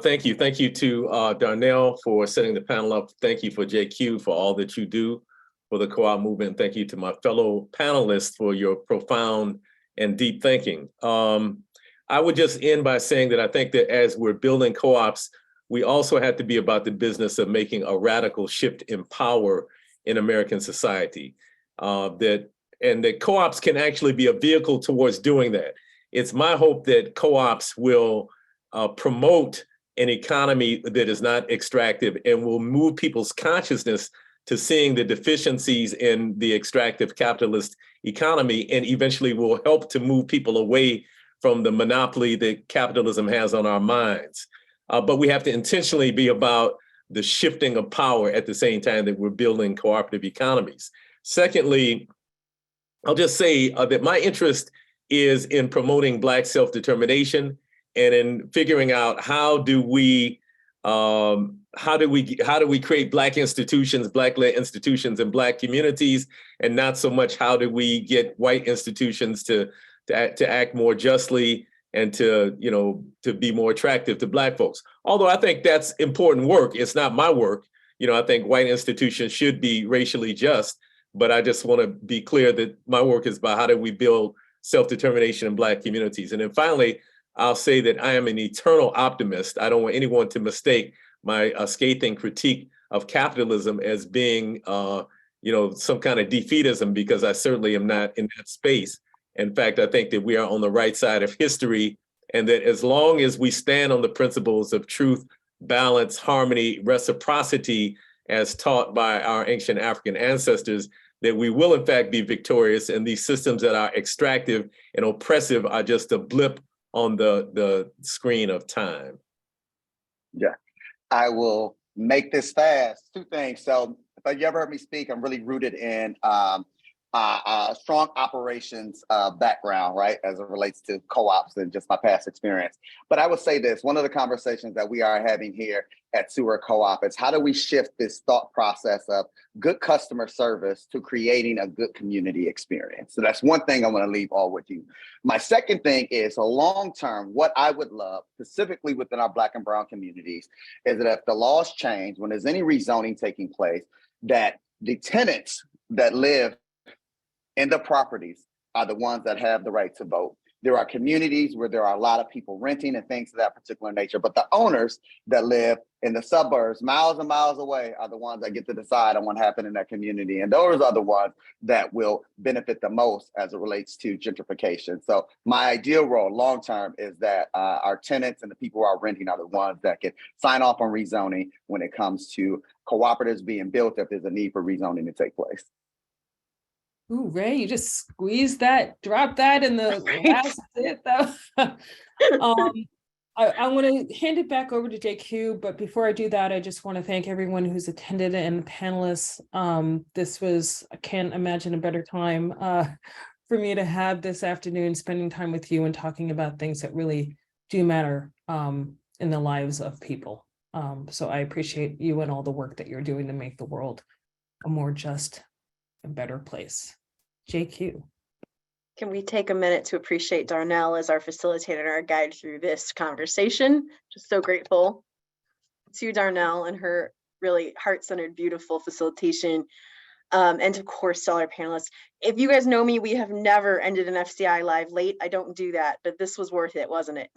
Thank you. Thank you to Darnell for setting the panel up. Thank you for JQ for all that you do for the co-op movement. Thank you to my fellow panelists for your profound and deep thinking. I would just end by saying that I think that as we're building co-ops, we also have to be about the business of making a radical shift in power in American society. That co-ops can actually be a vehicle towards doing that. It's my hope that co-ops will promote an economy that is not extractive and will move people's consciousness to seeing the deficiencies in the extractive capitalist economy, and eventually will help to move people away from the monopoly that capitalism has on our minds. But we have to intentionally be about the shifting of power at the same time that we're building cooperative economies. Secondly, I'll just say that my interest is in promoting Black self-determination and in figuring out how do we create Black institutions, Black-led institutions in Black communities, and not so much how do we get white institutions to act more justly and to be more attractive to Black folks. Although I think that's important work, it's not my work. I think white institutions should be racially just, but I just want to be clear that my work is about how do we build self-determination in Black communities. And then finally, I'll say that I am an eternal optimist. I don't want anyone to mistake my scathing critique of capitalism as being, some kind of defeatism, because I certainly am not in that space. In fact, I think that we are on the right side of history, and that as long as we stand on the principles of truth, balance, harmony, reciprocity, as taught by our ancient African ancestors, that we will in fact be victorious, and these systems that are extractive and oppressive are just a blip on the screen of time. Yeah, I will make this fast. Two things. So if you ever heard me speak, I'm really rooted in strong operations background, right, as it relates to co-ops and just my past experience. But I would say this, one of the conversations that we are having here at Sewer Co-op is how do we shift this thought process of good customer service to creating a good community experience? So that's one thing I want to leave all with you. My second thing is, long-term, what I would love, specifically within our Black and brown communities, is that if the laws change, when there's any rezoning taking place, that the tenants that live in the properties are the ones that have the right to vote. There are communities where there are a lot of people renting and things of that particular nature, but the owners that live in the suburbs, miles and miles away, are the ones that get to decide on what happened in that community. And those are the ones that will benefit the most as it relates to gentrification. So my ideal role long-term is that our tenants and the people who are renting are the ones that can sign off on rezoning when it comes to cooperatives being built if there's a need for rezoning to take place. Ooh, Ray, you just squeezed that, dropped that in the last bit though. I want to hand it back over to JQ, but before I do that, I just want to thank everyone who's attended and the panelists. This was, I can't imagine a better time for me to have this afternoon, spending time with you and talking about things that really do matter in the lives of people. So I appreciate you and all the work that you're doing to make the world a more just, a better place. JQ. Can we take a minute to appreciate Darnell as our facilitator and our guide through this conversation? Just so grateful to Darnell and her really heart-centered, beautiful facilitation. And of course, to all our panelists. If you guys know me, we have never ended an FCI live late. I don't do that, but this was worth it, wasn't it?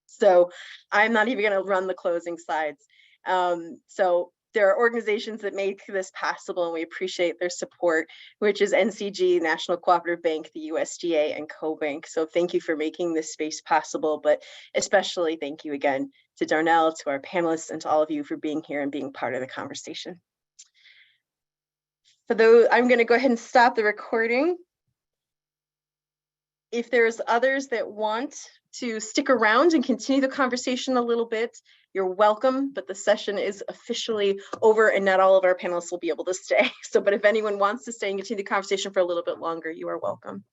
So I'm not even going to run the closing slides. So there are organizations that make this possible, and we appreciate their support, which is NCG, National Cooperative Bank, the USDA, and CoBank. So thank you for making this space possible, but especially thank you again to Darnell, to our panelists, and to all of you for being here and being part of the conversation. For those, I'm going to go ahead and stop the recording. If there's others that want to stick around and continue the conversation a little bit, you're welcome, but the session is officially over and not all of our panelists will be able to stay. So, but if anyone wants to stay and continue the conversation for a little bit longer, you are welcome.